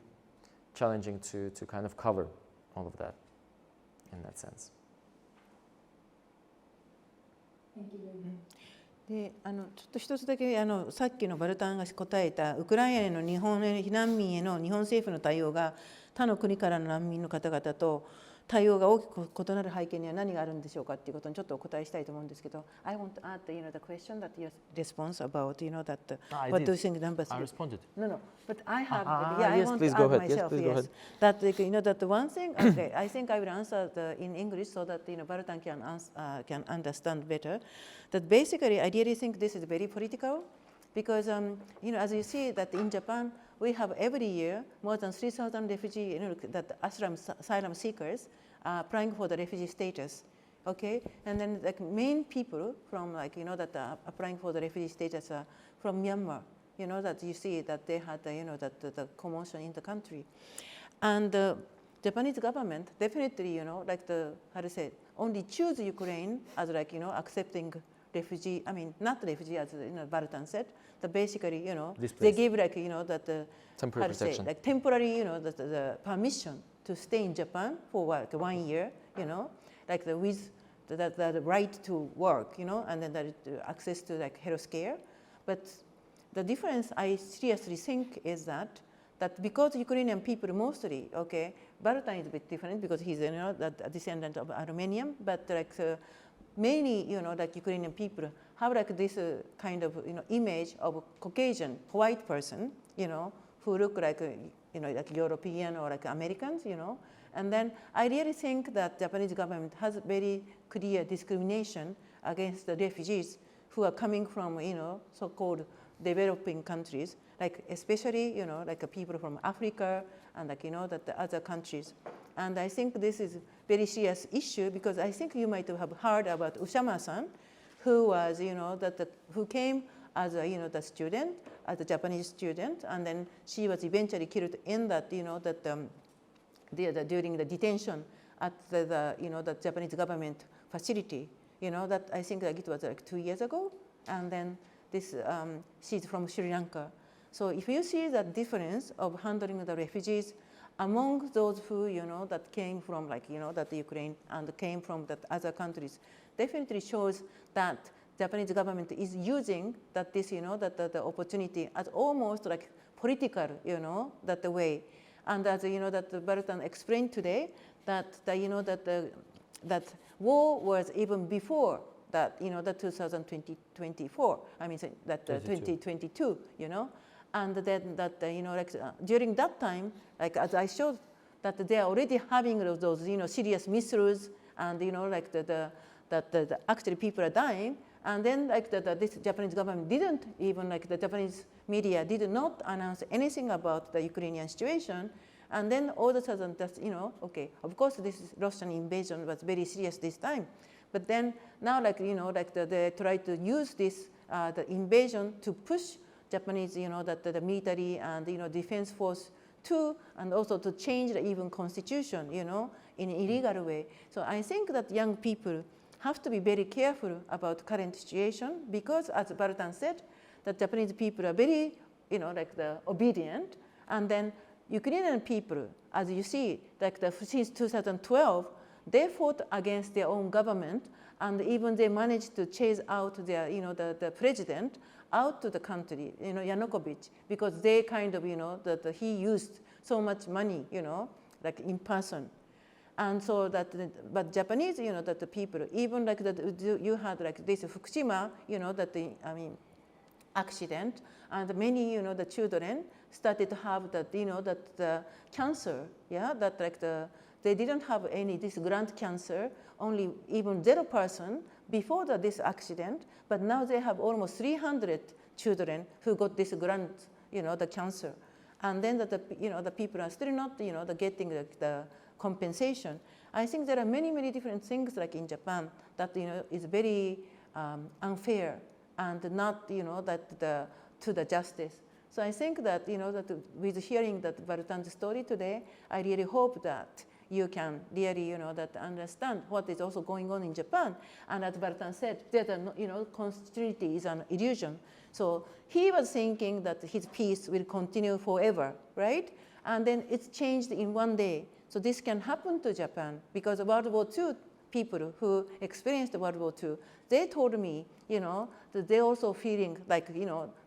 challenging to kind of cover all of that in that sense. Thank you very much. でちょっと一つだけさっきのバルタンが答えたウクライナへの日本避難民への日本政府の対応が他の国からの難民の方々と対応が大きく異なる背景には何があるんでしょうかっていうことにちょっとお答えしたいと思うんですけど、I want to add the question that you response about that what do you think number 3? I responded. No, but I have yes, I want please to go add ahead. Yes, myself. please go ahead. That that one thing. Okay, I think I will answer in English so that Vartan can understand better. That basically, I really think this is very political, because as you see that in Japan, we have every year more than 3,000 refugee, that asylum seekers applying for the refugee status. Okay, and then the main people from applying for the refugee status are from Myanmar. That you see that they had the commotion in the country, and the Japanese government definitely how to say only choose Ukraine as accepting refugee, I mean, not refugee as Vartan said, but basically, they Displaced. gave like, that Temporary how to say, protection. like temporary, the permission to stay in Japan for like 1 year, like with the right to work, and then the access to like health care. But the difference I seriously think is that because Ukrainian people mostly, Vartan is a bit different because he's a descendant of Armenian, but like many like Ukrainian people have like this kind of image of Caucasian white person, who look like like European or like Americans, and then I really think that Japanese government has very clear discrimination against the refugees who are coming from so-called developing countries, like especially like people from Africa and like that the other countries. And I think this is very serious issue because I think you might have heard about Ushama-san, who was who came as a the student, as a Japanese student, and then she was eventually killed in that during the detention at the Japanese government facility. That I think like it was like 2 years ago, and then this she's from Sri Lanka. So if you see the difference of handling the refugees among those who that came from like that Ukraine and came from that other countries, definitely shows that Japanese government is using that this that the opportunity as almost like political that the way, and as that Vartan explained today that that war was even before that that 2024. I mean that 2022. And then that like during that time, like as I showed, that they are already having those serious missiles, and like that actually people are dying, and then like this Japanese government didn't even like the Japanese media did not announce anything about the Ukrainian situation, and then all of a sudden that's of course this Russian invasion was very serious this time, but then now like like they try to use this the invasion to push Japanese, that the military and defense force to, and also to change the even constitution, in an illegal way. So I think that young people have to be very careful about current situation because, as Vartan said, that Japanese people are very, like the obedient, and then Ukrainian people, as you see, like since 2012, they fought against their own government, and even they managed to chase out their, the president out to the country, Yanukovych, because they kind of, that he used so much money, like in person. And so that, but Japanese, that the people, even like that you had like this Fukushima, accident, and many, the children started to have that, that the cancer, that like they didn't have any this grand cancer, only even 0% before this accident, but now they have almost 300 children who got this grand, the cancer, and then the people are still not, getting the compensation. I think there are many different things like in Japan that is very unfair and not that to the justice. So I think that that with hearing that Vartan's story today, I really hope that you can really that understand what is also going on in Japan. And as Vartan said, that continuity is an illusion. So he was thinking that his peace will continue forever, right? And then it's changed in one day. So this can happen to Japan because World War II people who experienced World War II, they told me, that they're also feeling like,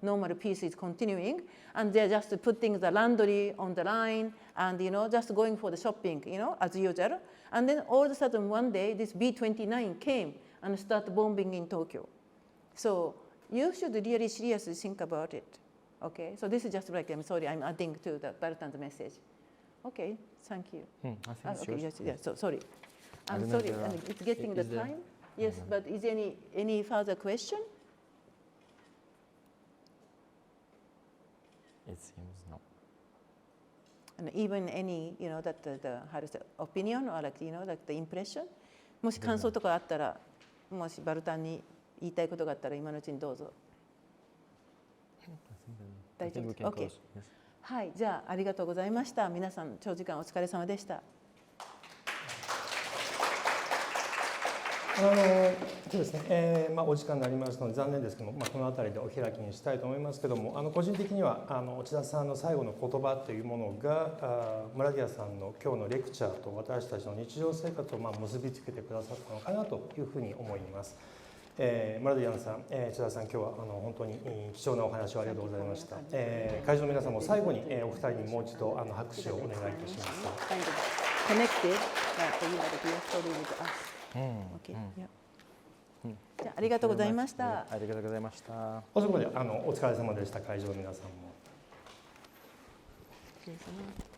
normal peace is continuing, and they're just putting the laundry on the line and, just going for the shopping, as usual. And then all of a sudden one day, this B-29 came and started bombing in Tokyo. So you should really seriously think about it, okay? So this is just like, I'm sorry, I'm adding to the Vartan's message. Okay, thank you. I think it's yours. Yes, so sorry. I I'm don't know sorry, if there are- and it's getting the is there- time. Yes, but is there any further question? It seems no. And even any, that the how to say, opinion or like, like the impression? もし感想とかあったら、もしバルタンに言いたいことがあったら今のうちにどうぞ。 I think we can Okay. close. Yes. はい、じゃあありがとうございました。皆さん長時間お疲れ様でした。そうですね、お時間になりますので残念ですけども、この辺りでお開きにしたいと思いますけども、個人的には千田さんの最後の言葉というものがムラディアさんの今日のレクチャーと私たちの日常生活を結びつけてくださったのかなというふうに思います。ムラディアンさん、千田さん、今日は本当に貴重なお話をありがとうございました。会場の皆さんも最後にお二人にもう一度拍手をお願いいたします。じゃあ、ありがとうございました。ありがとうございました。遅くまでお疲れ様でした。会場の皆さんも。失礼します。